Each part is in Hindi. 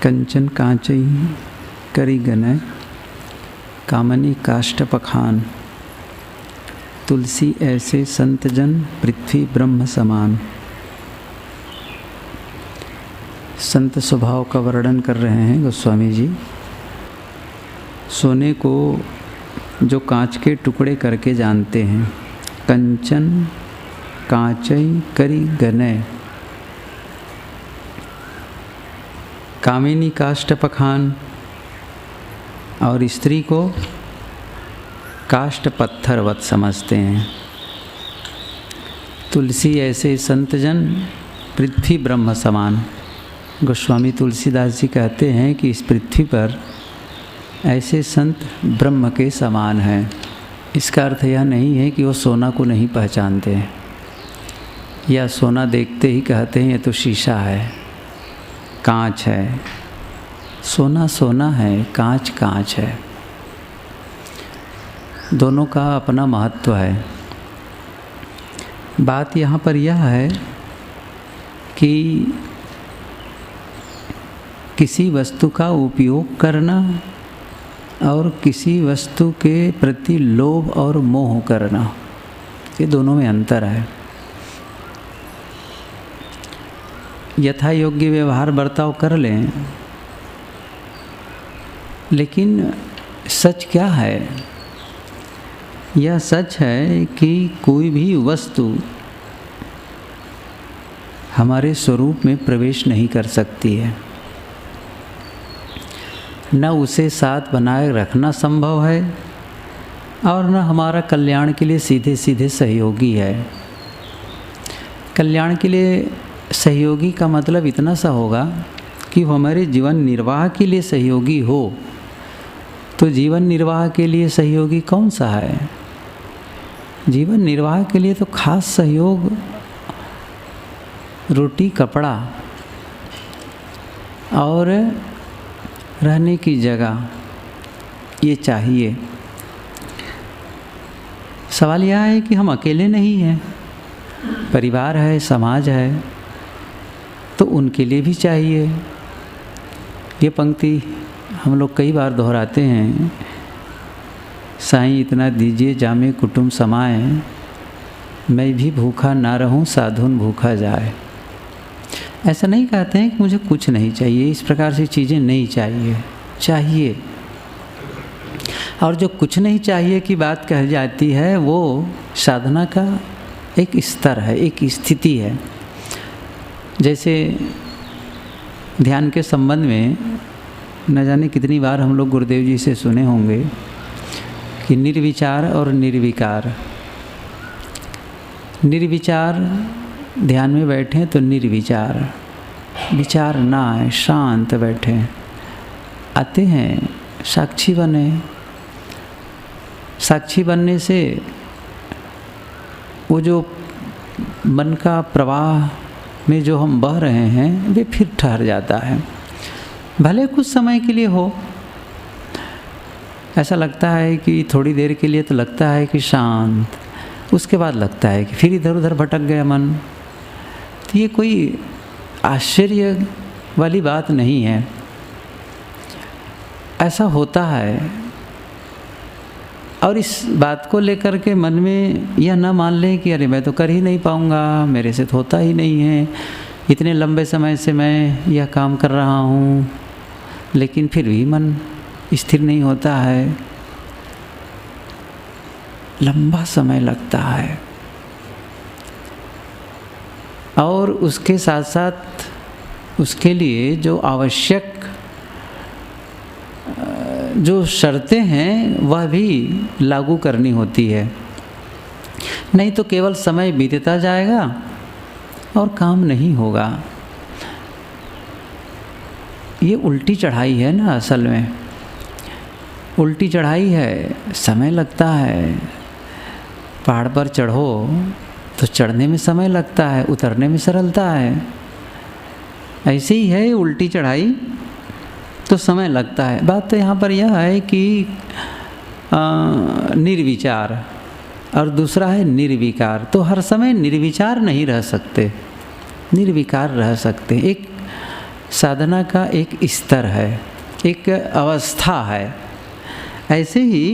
कंचन कांचई करी गनय कामनी काष्ठ पखान। तुलसी ऐसे संतजन पृथ्वी ब्रह्म समान। संत स्वभाव का वर्णन कर रहे हैं गोस्वामी जी। सोने को जो कांच के टुकड़े करके जानते हैं, कंचन कांचई करी गनय कामिनी काष्ठ पखान, और स्त्री को काष्ठ पत्थरवत समझते हैं। तुलसी ऐसे संतजन पृथ्वी ब्रह्म समान। गोस्वामी तुलसीदास जी कहते हैं कि इस पृथ्वी पर ऐसे संत ब्रह्म के समान हैं। इसका अर्थ यह नहीं है कि वो सोना को नहीं पहचानते हैं या सोना देखते ही कहते हैं ये तो शीशा है, कांच है। सोना सोना है, कांच कांच है। दोनों का अपना महत्व है। बात यहाँ पर यह है कि किसी वस्तु का उपयोग करना और किसी वस्तु के प्रति लोभ और मोह करना, ये दोनों में अंतर है। यथा योग्य व्यवहार बर्ताव कर लें, लेकिन सच क्या है? यह सच है कि कोई भी वस्तु हमारे स्वरूप में प्रवेश नहीं कर सकती है। न उसे साथ बनाए रखना संभव है और न हमारा कल्याण के लिए सीधे सीधे सहयोगी है। कल्याण के लिए सहयोगी का मतलब इतना सा होगा कि हमारे जीवन निर्वाह के लिए सहयोगी हो। तो जीवन निर्वाह के लिए सहयोगी कौन सा है? जीवन निर्वाह के लिए तो खास सहयोग रोटी कपड़ा और रहने की जगह ये चाहिए। सवाल यह है कि हम अकेले नहीं हैं, परिवार है, समाज है, तो उनके लिए भी चाहिए। ये पंक्ति हम लोग कई बार दोहराते हैं, साईं इतना दीजिए जामे कुटुंब समाए, मैं भी भूखा ना रहूं साधुन भूखा जाए। ऐसा नहीं कहते हैं कि मुझे कुछ नहीं चाहिए, इस प्रकार से चीज़ें नहीं चाहिए। और जो कुछ नहीं चाहिए की बात कही जाती है वो साधना का एक स्तर है, एक स्थिति है। जैसे ध्यान के संबंध में न जाने कितनी बार हम लोग गुरुदेव जी से सुने होंगे कि निर्विचार और निर्विकार। निर्विचार ध्यान में बैठे तो निर्विचार, विचार ना आए, शांत बैठे, आते हैं साक्षी बने। साक्षी बनने से वो जो मन का प्रवाह में जो हम बह रहे हैं वे फिर ठहर जाता है। भले कुछ समय के लिए हो, ऐसा लगता है कि थोड़ी देर के लिए तो लगता है कि शांत, उसके बाद लगता है कि फिर इधर उधर भटक गया मन। तो ये कोई आश्चर्य वाली बात नहीं है, ऐसा होता है। और इस बात को लेकर के मन में यह ना मान लें कि अरे मैं तो कर ही नहीं पाऊँगा, मेरे से तो होता ही नहीं है, इतने लंबे समय से मैं यह काम कर रहा हूँ, लेकिन फिर भी मन स्थिर नहीं होता है, लंबा समय लगता है। और उसके साथ साथ उसके लिए जो आवश्यक जो शर्तें हैं वह भी लागू करनी होती है, नहीं तो केवल समय बीतता जाएगा और काम नहीं होगा। ये उल्टी चढ़ाई है ना, असल में उल्टी चढ़ाई है, समय लगता है। पहाड़ पर चढ़ो तो चढ़ने में समय लगता है, उतरने में सरलता है। ऐसे ही है उल्टी चढ़ाई, तो समय लगता है। बात तो यहाँ पर यह है कि निर्विचार और दूसरा है निर्विकार। तो हर समय निर्विचार नहीं रह सकते, निर्विकार रह सकते। एक साधना का एक स्तर है, एक अवस्था है। ऐसे ही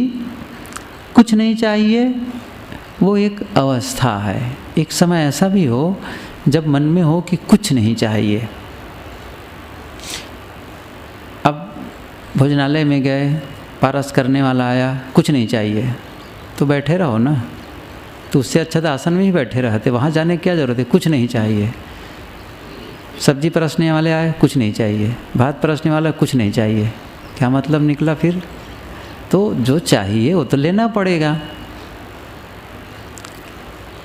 कुछ नहीं चाहिए, वो एक अवस्था है। एक समय ऐसा भी हो जब मन में हो कि कुछ नहीं चाहिए। अब भोजनालय में गए, पारस करने वाला आया, कुछ नहीं चाहिए, तो बैठे रहो ना। तो उससे अच्छा तो आसन में ही बैठे रहते, वहाँ जाने की क्या ज़रूरत है। कुछ नहीं चाहिए। सब्जी परसने वाले आए, कुछ नहीं चाहिए। भात परसने वाला, कुछ नहीं चाहिए। क्या मतलब निकला फिर? तो जो चाहिए वो तो लेना पड़ेगा।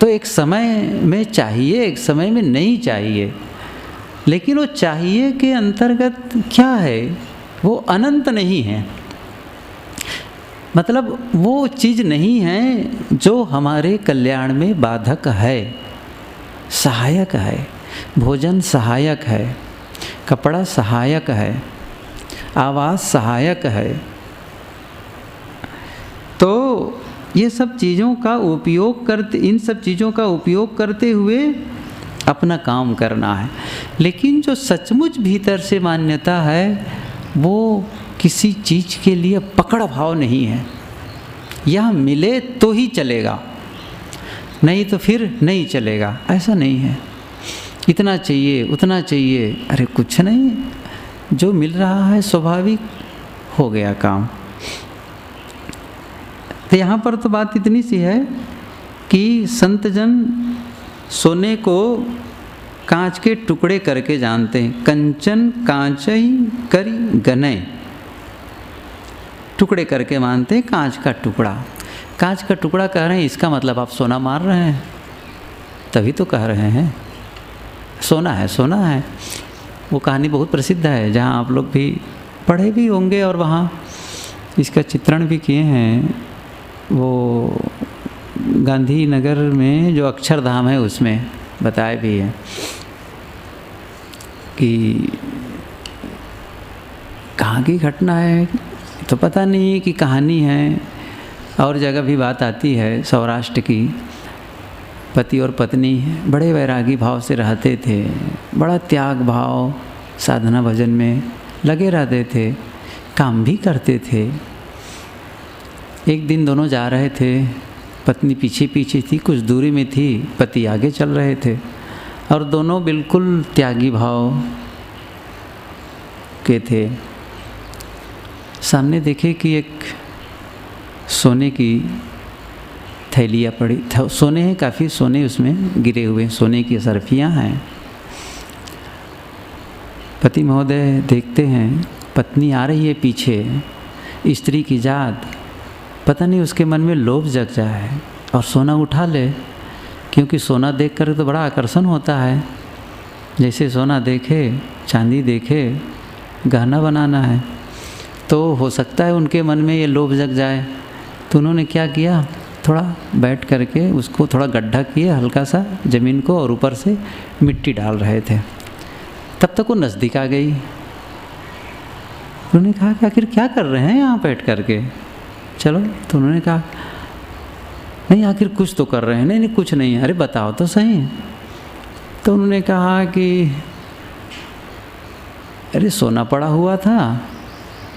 तो एक समय में चाहिए, एक समय में नहीं चाहिए। लेकिन वो चाहिए के अंतर्गत क्या है? वो अनंत नहीं है। मतलब वो चीज़ नहीं है जो हमारे कल्याण में बाधक है, सहायक है। भोजन सहायक है, कपड़ा सहायक है, आवास सहायक है। तो ये सब चीज़ों का उपयोग करते, इन सब चीज़ों का उपयोग करते हुए अपना काम करना है। लेकिन जो सचमुच भीतर से मान्यता है वो किसी चीज़ के लिए पकड़ भाव नहीं है। यह मिले तो ही चलेगा, नहीं तो फिर नहीं चलेगा, ऐसा नहीं है। इतना चाहिए, उतना चाहिए, अरे कुछ नहीं, जो मिल रहा है स्वाभाविक हो गया काम। तो यहाँ पर तो बात इतनी सी है कि संत जन सोने को कांच के टुकड़े करके जानते हैं। कंचन कांचई करी गनय, टुकड़े करके मानते हैं कांच का टुकड़ा। कांच का टुकड़ा कह रहे हैं, इसका मतलब आप सोना मार रहे हैं, तभी तो कह रहे हैं सोना है, सोना है। वो कहानी बहुत प्रसिद्ध है, जहाँ आप लोग भी पढ़े भी होंगे और वहाँ इसका चित्रण भी किए हैं। वो गांधीनगर में जो अक्षरधाम है उसमें बताया भी है कि कहाँ की घटना है तो पता नहीं कि कहानी है। और जगह भी बात आती है, सौराष्ट्र की। पति और पत्नी बड़े वैरागी भाव से रहते थे, बड़ा त्याग भाव साधना भजन में लगे रहते थे, काम भी करते थे। एक दिन दोनों जा रहे थे, पत्नी पीछे पीछे थी, कुछ दूरी में थी, पति आगे चल रहे थे और दोनों बिल्कुल त्यागी भाव के थे। सामने देखे कि एक सोने की थैलियाँ पड़ी, सोने हैं, काफ़ी सोने उसमें गिरे हुए, सोने की सरफियाँ हैं। पति महोदय देखते हैं पत्नी आ रही है पीछे, स्त्री की जात, पता नहीं उसके मन में लोभ जग जाए और सोना उठा ले, क्योंकि सोना देखकर तो बड़ा आकर्षण होता है। जैसे सोना देखे, चांदी देखे, गहना बनाना है, तो हो सकता है उनके मन में ये लोभ जग जाए। तो उन्होंने क्या किया, थोड़ा बैठ करके उसको थोड़ा गड्ढा किए हल्का सा ज़मीन को, और ऊपर से मिट्टी डाल रहे थे। तब तक वो नज़दीक आ गई। उन्होंने कहा कि आखिर क्या कर रहे हैं यहाँ बैठ करके, चलो। तो उन्होंने कहा नहीं, आखिर कुछ तो कर रहे हैं। नहीं नहीं कुछ नहीं है। अरे बताओ तो सही। तो उन्होंने कहा कि अरे सोना पड़ा हुआ था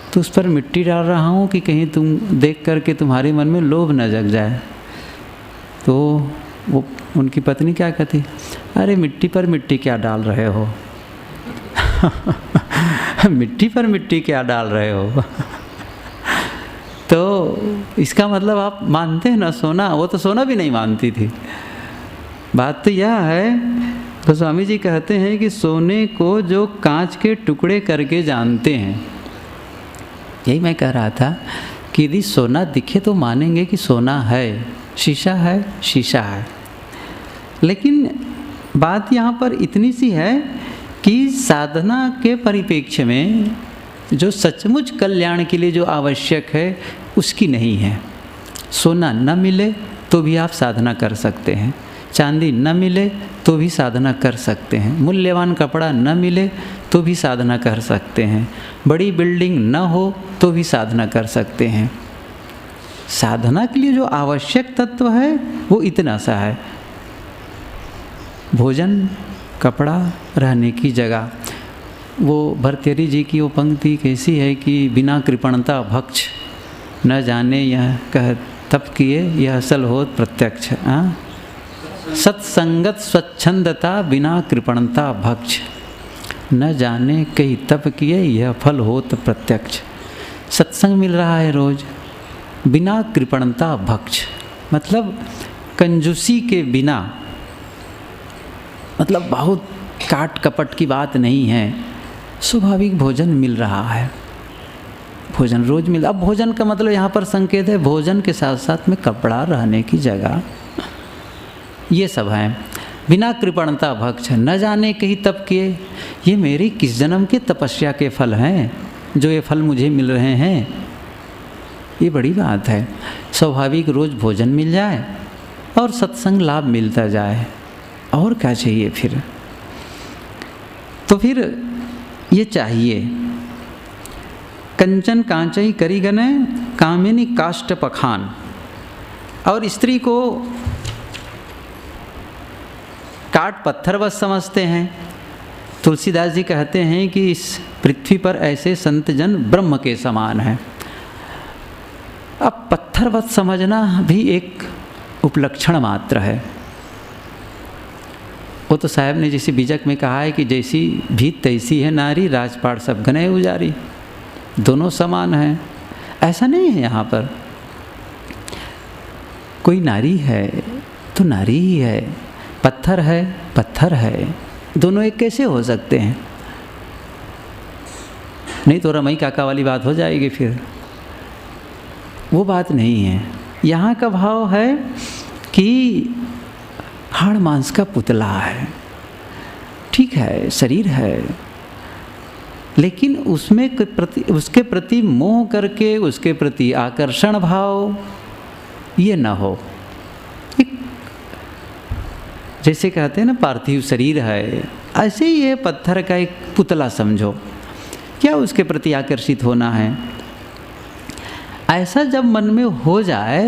तो उस पर मिट्टी डाल रहा हूँ कि कहीं तुम देख करके तुम्हारे मन में लोभ न जग जाए। तो वो उनकी पत्नी क्या कहती, अरे मिट्टी पर मिट्टी क्या डाल रहे हो मिट्टी पर मिट्टी क्या डाल रहे हो तो इसका मतलब आप मानते हैं ना सोना। वो तो सोना भी नहीं मानती थी। बात तो यह है, तो स्वामी जी कहते हैं कि सोने को जो कांच के टुकड़े करके जानते हैं, यही मैं कह रहा था कि यदि सोना दिखे तो मानेंगे कि सोना है, शीशा है, शीशा है। लेकिन बात यहाँ पर इतनी सी है कि साधना के परिप्रेक्ष्य में जो सचमुच कल्याण के लिए जो आवश्यक है उसकी नहीं है। सोना न मिले तो भी आप साधना कर सकते हैं, चांदी न मिले तो भी साधना कर सकते हैं, मूल्यवान कपड़ा न मिले तो भी साधना कर सकते हैं, बड़ी बिल्डिंग न हो तो भी साधना कर सकते हैं। साधना के लिए जो आवश्यक तत्व है वो इतना सा है, भोजन, कपड़ा, रहने की जगह। वो भर्तृहरि जी की वो पंक्ति कैसी है कि बिना कृपणता भक्ष न जाने यह कह तप किए यह असल होत प्रत्यक्ष। सत्संगत स्वच्छंदता बिना कृपणता भक्ष न जाने कई तप किए यह फल होत प्रत्यक्ष। सत्संग मिल रहा है रोज, बिना कृपणता भक्ष मतलब कंजूसी के बिना, मतलब बहुत काट कपट की बात नहीं है, स्वाभाविक भोजन मिल रहा है, भोजन रोज मिल। अब भोजन का मतलब यहाँ पर संकेत है भोजन के साथ साथ में कपड़ा, रहने की जगह, ये सब है। बिना कृपणता भक्ष न जाने कहीं तप किए, ये मेरी किस जन्म के तपस्या के फल हैं जो ये फल मुझे मिल रहे हैं, ये बड़ी बात है। स्वाभाविक रोज भोजन मिल जाए और सत्संग लाभ मिलता जाए, और क्या चाहिए फिर। तो फिर ये चाहिए। कंचन कांचई करी गने कामिनी काष्ठ पखान। और स्त्री को काट पत्थर बस समझते हैं। तुलसीदास जी कहते हैं कि इस पृथ्वी पर ऐसे संत जन ब्रह्म के समान हैं। अब पत्थरवत समझना भी एक उपलक्षण मात्र है। वो तो साहब ने जैसे बीजक में कहा है कि जैसी भीत तैसी है नारी, राजपाट सब गने उजारी, दोनों समान हैं। ऐसा नहीं है, यहाँ पर कोई नारी है तो नारी ही है, पत्थर है पत्थर है, दोनों एक कैसे हो सकते हैं। नहीं तो रमई काका वाली बात हो जाएगी, फिर वो बात नहीं है। यहाँ का भाव है कि हाड़ मांस का पुतला है, ठीक है, शरीर है, लेकिन उसमें उसके प्रति मोह करके उसके प्रति आकर्षण भाव ये न हो। जैसे कहते हैं ना पार्थिव शरीर है, ऐसे ही ये पत्थर का एक पुतला समझो, क्या उसके प्रति आकर्षित होना है। ऐसा जब मन में हो जाए,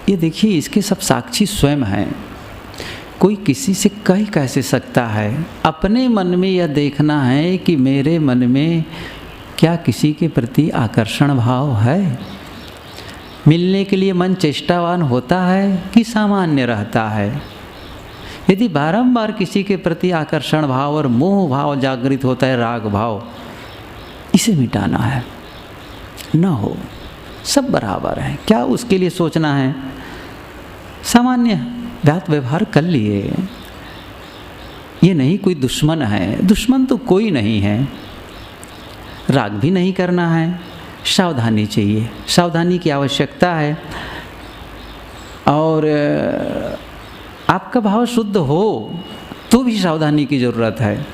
ये देखिए इसके सब साक्षी स्वयं हैं, कोई किसी से कह कैसे सकता है। अपने मन में यह देखना है कि मेरे मन में क्या किसी के प्रति आकर्षण भाव है। मिलने के लिए मन चेष्टावान होता है कि सामान्य रहता है। यदि बारंबार किसी के प्रति आकर्षण भाव और मोह भाव जागृत होता है, राग भाव, इसे मिटाना है, न हो, सब बराबर है, क्या उसके लिए सोचना है। सामान्य व्यात व्यवहार कर लिए, ये नहीं कोई दुश्मन है, दुश्मन तो कोई नहीं है। राग भी नहीं करना है, सावधानी चाहिए, सावधानी की आवश्यकता है। और आपका भाव शुद्ध हो तो भी सावधानी की ज़रूरत है।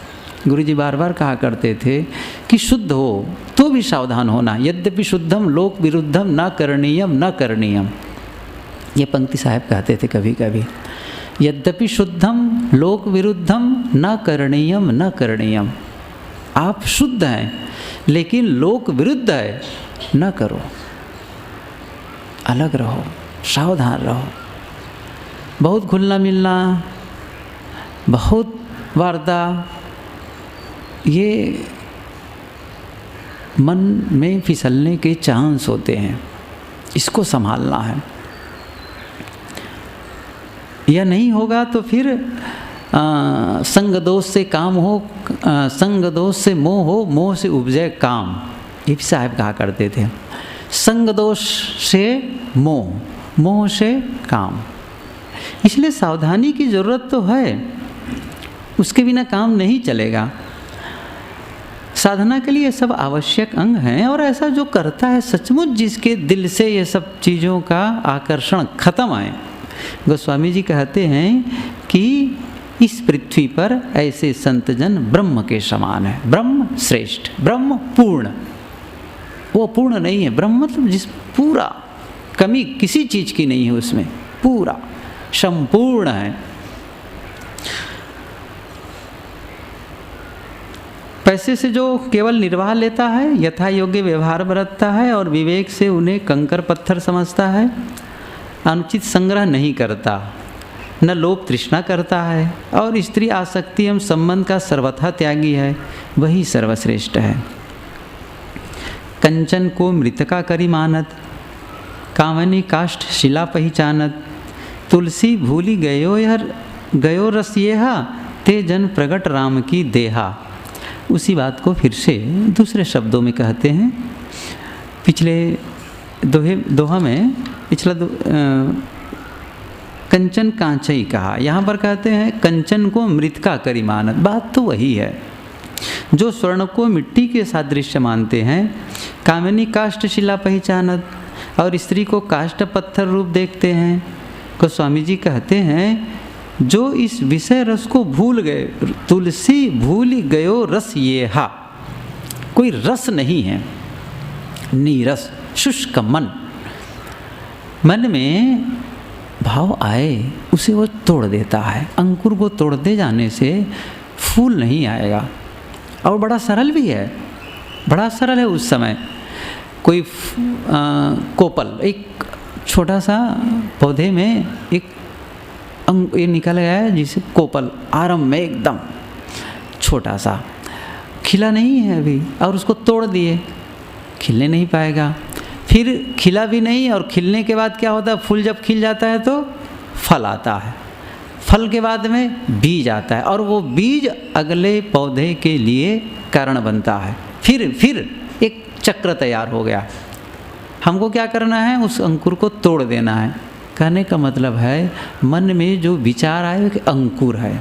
गुरुजी बार बार कहा करते थे कि शुद्ध हो तो भी सावधान होना। यद्यपि शुद्धम लोक विरुद्धम न करणीयम न करणीयम, ये पंक्ति साहब कहते थे कभी कभी। यद्यपि शुद्धम लोक विरुद्धम न करणीयम न करणीयम, आप शुद्ध हैं लेकिन लोक विरुद्ध है, न करो, अलग रहो, सावधान रहो। बहुत घुलना मिलना, बहुत वार्ता, ये मन में फिसलने के चांस होते हैं, इसको संभालना है। यह नहीं होगा तो फिर संग दोष से काम हो, संग दोष से मोह हो, मोह से उपजे काम, ये भी साहब कहा करते थे। संग दोष से मोह, मोह से काम, इसलिए सावधानी की ज़रूरत तो है, उसके बिना काम नहीं चलेगा। साधना के लिए ये सब आवश्यक अंग हैं, और ऐसा जो करता है सचमुच जिसके दिल से ये सब चीज़ों का आकर्षण खत्म आए। गोस्वामी जी कहते हैं कि इस पृथ्वी पर ऐसे संत जन ब्रह्म के समान है। ब्रह्म श्रेष्ठ, ब्रह्म पूर्ण, वो पूर्ण नहीं है। ब्रह्म मतलब जिस पूरा, कमी किसी चीज़ की नहीं है उसमें, पूरा संपूर्ण है। पैसे से जो केवल निर्वाह लेता है, यथा योग्य व्यवहार बरतता है और विवेक से उन्हें कंकर पत्थर समझता है, अनुचित संग्रह नहीं करता, न लोभ तृष्णा करता है और स्त्री आसक्ति एवं संबंध का सर्वथा त्यागी है, वही सर्वश्रेष्ठ है। कंचन को मृतका करी मानत, कामनी काष्ठ शिला पहचानत, तुलसी भूली गयो रस येहा, ते जन प्रगट राम की देहा। उसी बात को फिर से दूसरे शब्दों में कहते हैं। पिछले दोहा में कंचन कांचई कहा, यहाँ पर कहते हैं कंचन को मृतका करी मानत। बात तो वही है, जो स्वर्ण को मिट्टी के सादृश्य मानते हैं, कामिनी काष्ठ शिला पहचानत, और स्त्री को काष्ठ पत्थर रूप देखते हैं। को स्वामी जी कहते हैं, जो इस विषय रस को भूल गए, तुलसी भूल गयो रस ये हा, कोई रस नहीं है, नीरस शुष्क मन में भाव आए उसे वो तोड़ देता है। अंकुर को तोड़ दे जाने से फूल नहीं आएगा। और बड़ा सरल भी है, बड़ा सरल है। उस समय कोई कोपल, एक छोटा सा पौधे में एक ये निकल गया है जिसे कोपल, आरंभ में एकदम छोटा सा, खिला नहीं है अभी, और उसको तोड़ दिए, खिलने नहीं पाएगा। फिर खिला भी नहीं, और खिलने के बाद क्या होता है, फूल जब खिल जाता है तो फल आता है, फल के बाद में बीज आता है, और वो बीज अगले पौधे के लिए कारण बनता है। फिर एक चक्र तैयार हो गया। हमको क्या करना है, उस अंकुर को तोड़ देना है। कहने का मतलब है, मन में जो विचार आए वो अंकुर है,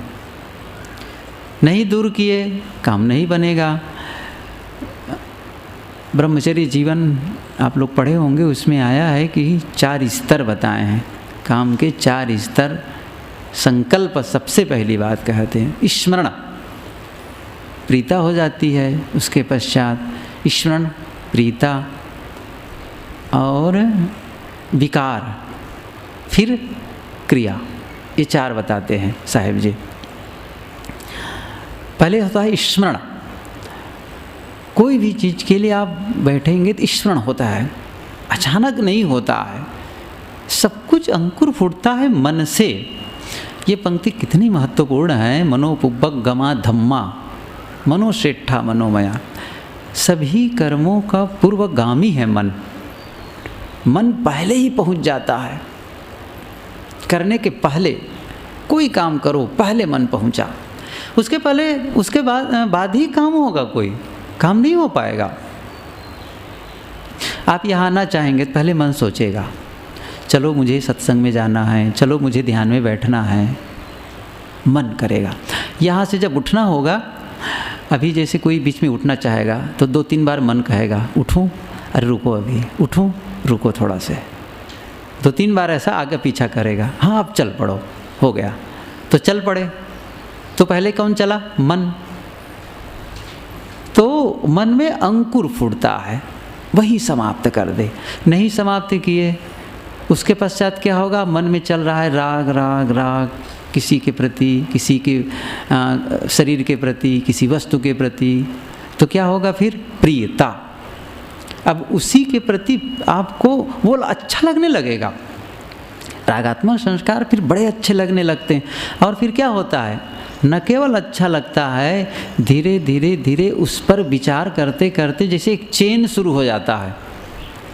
नहीं दूर किए काम नहीं बनेगा। ब्रह्मचर्य जीवन आप लोग पढ़े होंगे, उसमें आया है कि 4 स्तर बताए हैं, काम के 4 स्तर। संकल्प सबसे पहली बात कहते हैं, स्मरण प्रीता हो जाती है, उसके पश्चात स्मरण प्रीता और विकार, फिर क्रिया, ये 4 बताते हैं साहिब जी। पहले होता है स्मरण। कोई भी चीज़ के लिए आप बैठेंगे तो स्मरण होता है, अचानक नहीं होता है, सब कुछ अंकुर फूटता है मन से। ये पंक्ति कितनी महत्वपूर्ण है। मनोपुब्बगमा धम्मा मनोश्रेष्ठा मनोमया। सभी कर्मों का पूर्वगामी है मन। मन पहले ही पहुंच जाता है, करने के पहले कोई काम करो, पहले मन पहुंचा, उसके बाद ही काम होगा, कोई काम नहीं हो पाएगा। आप यहाँ आना चाहेंगे तो पहले मन सोचेगा, चलो मुझे सत्संग में जाना है, चलो मुझे ध्यान में बैठना है, मन करेगा। यहाँ से जब उठना होगा, अभी जैसे कोई बीच में उठना चाहेगा तो 2-3 बार मन कहेगा उठूं, अरे रुको, अभी उठूं, रुको थोड़ा से, 2-3 बार ऐसा आगे पीछा करेगा। हाँ अब चल पड़ो, हो गया तो चल पड़े। तो पहले कौन चला? मन। तो मन में अंकुर फूटता है, वही समाप्त कर दे। नहीं समाप्त किए, उसके पश्चात क्या होगा? मन में चल रहा है राग राग राग, किसी के प्रति, किसी के शरीर के प्रति, किसी वस्तु के प्रति। तो क्या होगा फिर? प्रियता। अब उसी के प्रति आपको वो अच्छा लगने लगेगा। रागात्मक संस्कार फिर बड़े अच्छे लगने लगते हैं। और फिर क्या होता है? न केवल अच्छा लगता है, धीरे धीरे धीरे उस पर विचार करते करते जैसे एक चेन शुरू हो जाता है,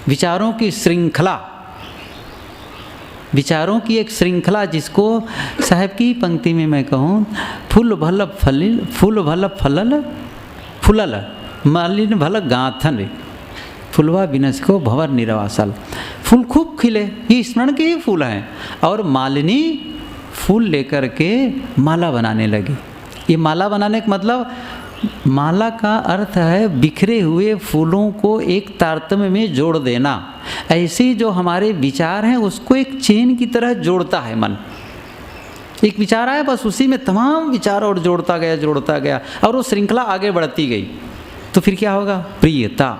विचारों की श्रृंखला, विचारों की एक श्रृंखला, जिसको साहब की पंक्ति में मैं कहूँ, फूल भल फलल फुलल मालिन भल गाथन, फुलवा बिनस को भवर निरवासल। फूल खूब खिले, ये स्मरण के ही फूल हैं। और मालिनी फूल लेकर के माला बनाने लगी। ये माला बनाने का मतलब, माला का अर्थ है बिखरे हुए फूलों को एक तारतम्य में जोड़ देना। ऐसे जो हमारे विचार हैं उसको एक चेन की तरह जोड़ता है मन। एक विचार आया, बस उसी में तमाम विचार और जोड़ता गया और वो श्रृंखला आगे बढ़ती गई। तो फिर क्या होगा? प्रियता।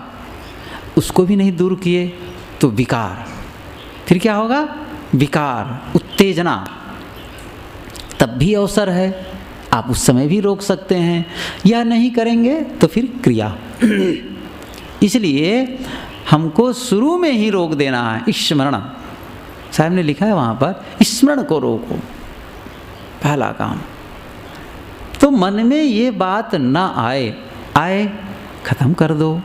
उसको भी नहीं दूर किए तो विकार। फिर क्या होगा? विकार, उत्तेजना। तब भी अवसर है, आप उस समय भी रोक सकते हैं, या नहीं करेंगे तो फिर क्रिया। इसलिए हमको शुरू में ही रोक देना है। स्मरण, साहब ने लिखा है वहाँ पर, स्मरण को रोको। पहला काम। तो मन में ये बात ना आए ख़त्म कर दो।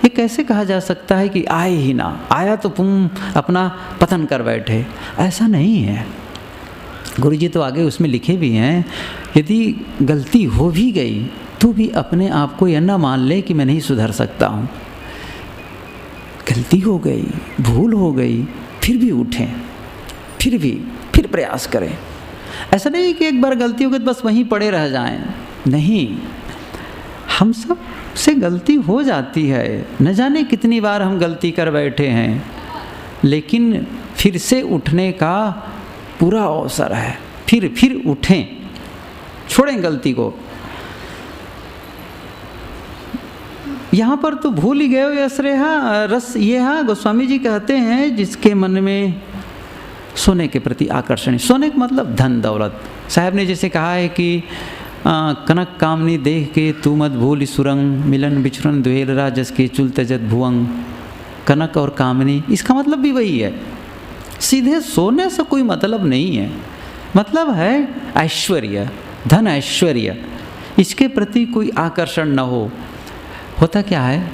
ये कैसे कहा जा सकता है कि आए ही ना, आया तो तुम अपना पतन कर बैठे, ऐसा नहीं है। गुरु जी तो आगे उसमें लिखे भी हैं, यदि गलती हो भी गई तो भी अपने आप को यह ना मान ले कि मैं नहीं सुधर सकता हूँ। गलती हो गई, भूल हो गई, फिर भी उठें, फिर प्रयास करें। ऐसा नहीं कि एक बार गलती हो गई तो बस वहीं पड़े रह जाएं, नहीं, हम सब से गलती हो जाती है, न जाने कितनी बार हम गलती कर बैठे हैं, लेकिन फिर से उठने का पूरा अवसर है। फिर उठें, छोड़ें गलती को। यहाँ पर तो भूल ही गए हो यश्रेहा रस येहा। गोस्वामी जी कहते हैं जिसके मन में सोने के प्रति आकर्षण, सोने का मतलब धन दौलत। साहब ने जैसे कहा है कि कनक कामनी देख के तू मत भूल सुरंग, मिलन बिछुरन द्वेल राजस के चुल तजत भुवंग। कनक और कामनी, इसका मतलब भी वही है। सीधे सोने से कोई मतलब नहीं है, मतलब है ऐश्वर्य, धन ऐश्वर्य, इसके प्रति कोई आकर्षण न हो। होता क्या है,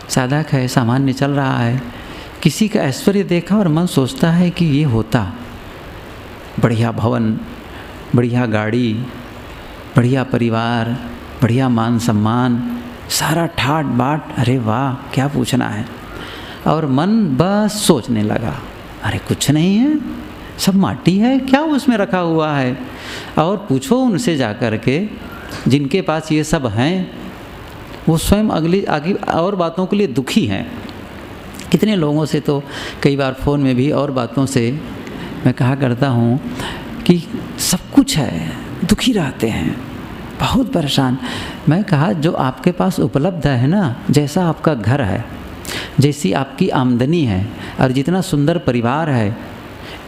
साधक है, सामान्य चल रहा है, किसी का ऐश्वर्य देखा और मन सोचता है कि ये होता, बढ़िया भवन, बढ़िया गाड़ी, बढ़िया परिवार, बढ़िया मान सम्मान, सारा ठाट बाट, अरे वाह क्या पूछना है। और मन बस सोचने लगा, अरे कुछ नहीं है, सब माटी है, क्या उसमें रखा हुआ है। और पूछो उनसे जा कर के जिनके पास ये सब हैं, वो स्वयं अगली आगे और बातों के लिए दुखी हैं। कितने लोगों से तो कई बार फ़ोन में भी और बातों से मैं कहा करता हूँ कि सब कुछ है, दुखी रहते हैं, बहुत परेशान। मैं कहा जो आपके पास उपलब्ध है ना, जैसा आपका घर है, जैसी आपकी आमदनी है और जितना सुंदर परिवार है,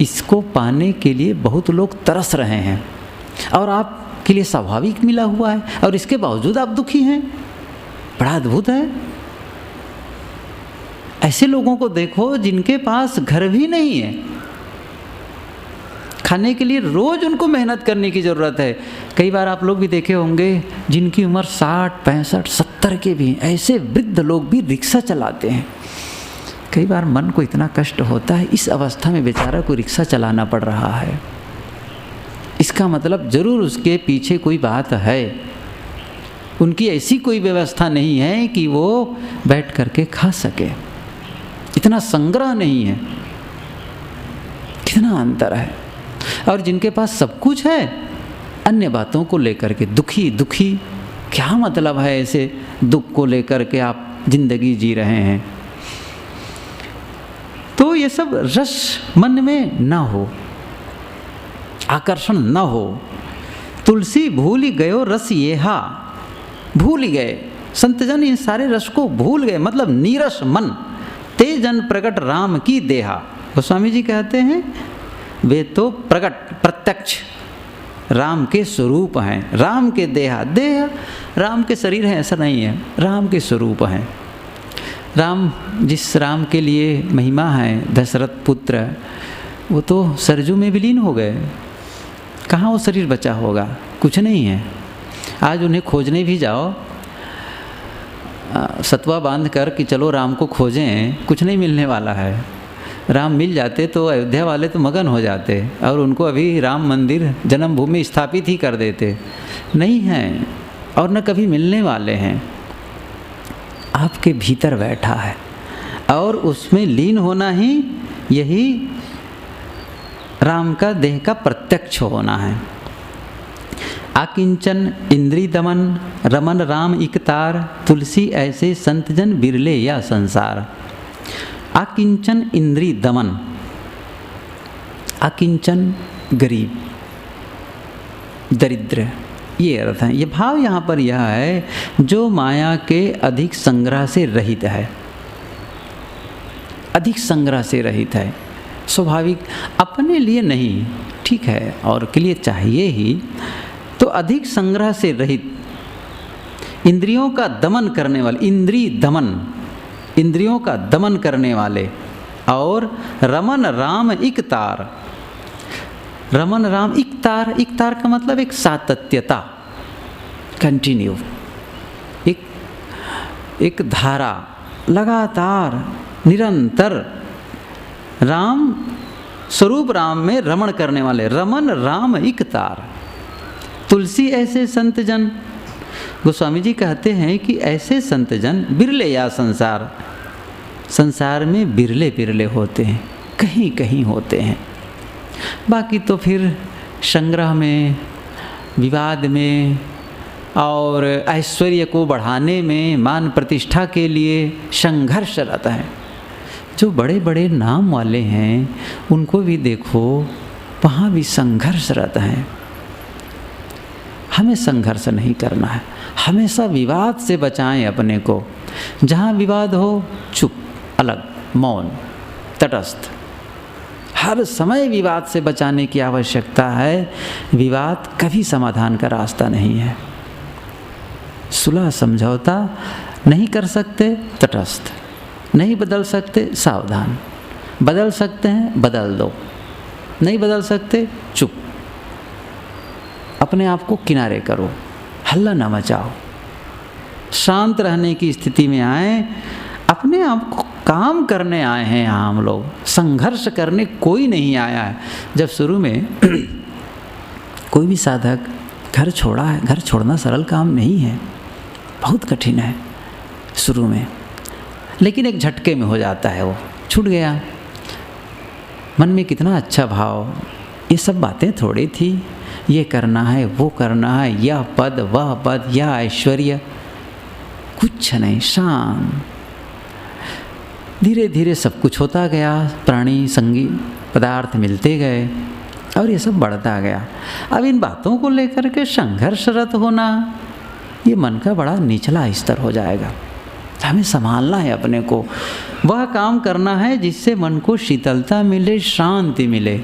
इसको पाने के लिए बहुत लोग तरस रहे हैं और आपके लिए स्वाभाविक मिला हुआ है, और इसके बावजूद आप दुखी हैं। बड़ा अद्भुत है। ऐसे लोगों को देखो जिनके पास घर भी नहीं है, खाने के लिए रोज उनको मेहनत करने की ज़रूरत है। कई बार आप लोग भी देखे होंगे जिनकी उम्र 60, 65, 70 के भी, ऐसे वृद्ध लोग भी रिक्शा चलाते हैं। कई बार मन को इतना कष्ट होता है, इस अवस्था में बेचारा को रिक्शा चलाना पड़ रहा है। इसका मतलब ज़रूर उसके पीछे कोई बात है। उनकी ऐसी कोई व्यवस्था नहीं है कि वो बैठ करके खा सके, इतना संग्रह नहीं है। कितना अंतर है। और जिनके पास सब कुछ है, अन्य बातों को लेकर के दुखी, क्या मतलब है ऐसे दुख को लेकर के आप जिंदगी जी रहे हैं। तो ये सब रस मन में ना हो, आकर्षण ना हो। तुलसी भूल ही गयो रस येहा, भूल ही गए संतजन, इन सारे रस को भूल गए, मतलब नीरस मन। ते जन प्रकट राम की देहा। गोस्वामी जी कहते हैं वे तो प्रकट प्रत्यक्ष राम के स्वरूप हैं। राम के देहा, देह राम के शरीर है ऐसा नहीं है, राम के स्वरूप हैं। राम, जिस राम के लिए महिमा है, दशरथ पुत्र, वो तो सरजू में विलीन हो गए। कहाँ वो शरीर बचा होगा, कुछ नहीं है। आज उन्हें खोजने भी जाओ, सतवा बांध कर कि चलो राम को खोजें, कुछ नहीं मिलने वाला है। राम मिल जाते तो अयोध्या वाले तो मगन हो जाते और उनको अभी राम मंदिर जन्मभूमि स्थापित ही कर देते। नहीं हैं और न कभी मिलने वाले हैं। आपके भीतर बैठा है और उसमें लीन होना ही यही राम का देह का प्रत्यक्ष होना है। आकिंचन इंद्री दमन, रमन राम इकतार, तुलसी ऐसे संतजन बिरले या संसार। आकिंचन इंद्री दमन, आकिंचन गरीब, दरिद्र, ये अर्थ है। ये भाव यहाँ पर यह है जो माया के अधिक संग्रह से रहित है, अधिक संग्रह से रहित है। स्वाभाविक, अपने लिए नहीं, ठीक है, और के लिए चाहिए ही, तो अधिक संग्रह से रहित, इंद्रियों का दमन करने वाले, इंद्री दमन, इंद्रियों का दमन करने वाले, और रमन राम इकतार, रमन राम इकतार, इकतार का मतलब एक सातत्यता, कंटिन्यू, एक धारा, लगातार, निरंतर। राम स्वरूप राम में रमण करने वाले, रमन राम इकतार। तुलसी ऐसे संत जन, गोस्वामी जी कहते हैं कि ऐसे संत जन बिरले या संसार में बिरले बिरले होते हैं, कहीं कहीं होते हैं। बाकी तो फिर संग्रह में, विवाद में और ऐश्वर्य को बढ़ाने में, मान प्रतिष्ठा के लिए संघर्ष रहता है। जो बड़े बड़े नाम वाले हैं उनको भी देखो, वहाँ भी संघर्ष रहता है। हमें संघर्ष नहीं करना है, हमेशा विवाद से बचाएं अपने को। जहाँ विवाद हो चुप, अलग, मौन, तटस्थ। हर समय विवाद से बचाने की आवश्यकता है। विवाद कभी समाधान का रास्ता नहीं है। सुलह समझौता नहीं कर सकते, तटस्थ। नहीं बदल सकते, सावधान। बदल सकते हैं, बदल दो। नहीं बदल सकते, चुप। अपने आप को किनारे करो, हल्ला न मचाओ, शांत रहने की स्थिति में आए। अपने आप को काम करने आए हैं यहाँ हम लोग, संघर्ष करने कोई नहीं आया है। जब शुरू में कोई भी साधक घर छोड़ा है, घर छोड़ना सरल काम नहीं है, बहुत कठिन है शुरू में, लेकिन एक झटके में हो जाता है, वो छूट गया। मन में कितना अच्छा भाव, ये सब बातें थोड़ी थी, ये करना है, वो करना है, यह पद, वह पद, यह ऐश्वर्य, कुछ नहीं, शांत। धीरे धीरे सब कुछ होता गया, प्राणी संगी पदार्थ मिलते गए और ये सब बढ़ता गया। अब इन बातों को लेकर के संघर्षरत होना, ये मन का बड़ा निचला स्तर हो जाएगा। हमें संभालना है अपने को, वह काम करना है जिससे मन को शीतलता मिले, शांति मिले।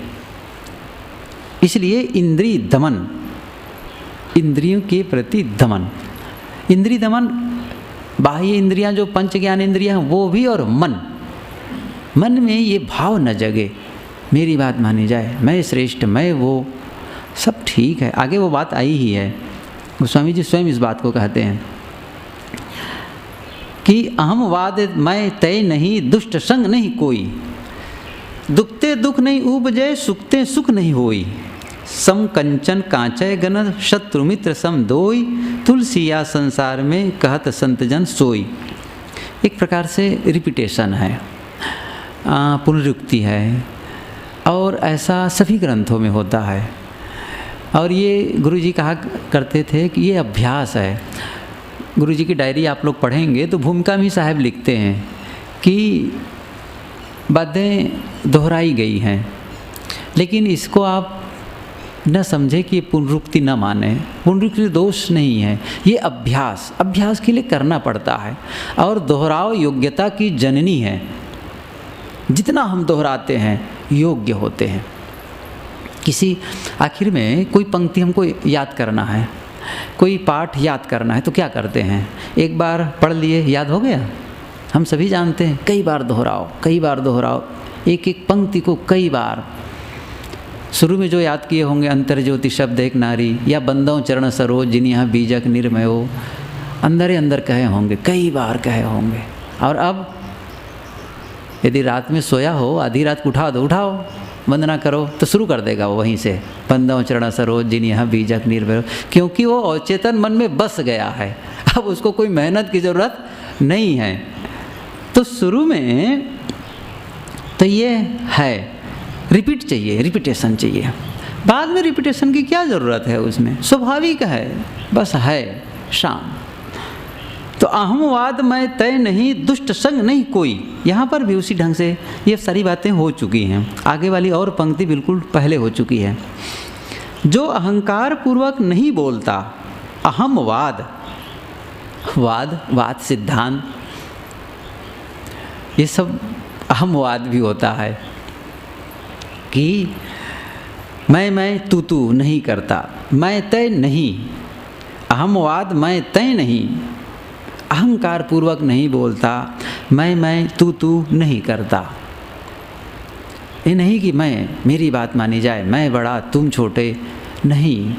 इसलिए इंद्रिय दमन, इंद्रियों के प्रति दमन, इंद्रिय दमन, बाह्य इंद्रियां जो पंच ज्ञान इंद्रियां हैं वो भी, और मन में ये भाव न जगे मेरी बात मानी जाए, मैं श्रेष्ठ, मैं वो, सब ठीक है। आगे वो बात आई ही है, गोस्वामी जी स्वयं इस बात को कहते हैं कि अहमवाद मैं तय नहीं, दुष्ट संग नहीं कोई, दुखते दुख नहीं उपजे, सुखते सुख नहीं होई, सम कंचन कांचय गण, शत्रु मित्र सम दोई, तुलसिया संसार में कहत संत जन सोई। एक प्रकार से रिपीटेशन है, पुनरुक्ति है, और ऐसा सभी ग्रंथों में होता है। और ये गुरुजी कहा करते थे कि ये अभ्यास है। गुरुजी की डायरी आप लोग पढ़ेंगे तो भूमिका में साहब लिखते हैं कि बातें दोहराई गई हैं, लेकिन इसको आप न समझे कि ये पुनरुक्ति न माने। पुनरुक्ति दोष नहीं है, ये अभ्यास के लिए करना पड़ता है, और दोहराव योग्यता की जननी है। जितना हम दोहराते हैं योग्य होते हैं। किसी आखिर में कोई पंक्ति हमको याद करना है, कोई पाठ याद करना है, तो क्या करते हैं, एक बार पढ़ लिए याद हो गया, हम सभी जानते हैं। कई बार दोहराओ, एक एक पंक्ति को कई बार। शुरू में जो याद किए होंगे, अंतर ज्योति शब्द एक नारी, या बंदों चरण सरोज जिन यहाँ बीजक निर्मयो, अंदर ही अंदर कहे होंगे, कई बार कहे होंगे। और अब यदि रात में सोया हो, आधी रात को उठाओ, वंदना करो, तो शुरू कर देगा वो वहीं से, बंदों चरण सरोज जिन यहाँ बीजक निर्भय, क्योंकि वो अचेतन मन में बस गया है। अब उसको कोई मेहनत की ज़रूरत नहीं है। तो शुरू में तो ये है, रिपीट चाहिए, रिपीटेशन चाहिए। बाद में रिपीटेशन की क्या ज़रूरत है, उसमें स्वाभाविक है, बस है शाम। तो अहमवाद मैं तय नहीं, दुष्ट संग नहीं कोई, यहाँ पर भी उसी ढंग से ये सारी बातें हो चुकी हैं। आगे वाली और पंक्ति बिल्कुल पहले हो चुकी है। जो अहंकार पूर्वक नहीं बोलता, अहमवाद, वाद सिद्धांत, ये सब अहमवाद भी होता है कि मैं तू नहीं करता, मैं तय नहीं, अहमवाद मैं तय नहीं, अहंकार पूर्वक नहीं बोलता, मैं तू नहीं करता। ये नहीं कि मेरी बात मानी जाए, मैं बड़ा तुम छोटे, नहीं,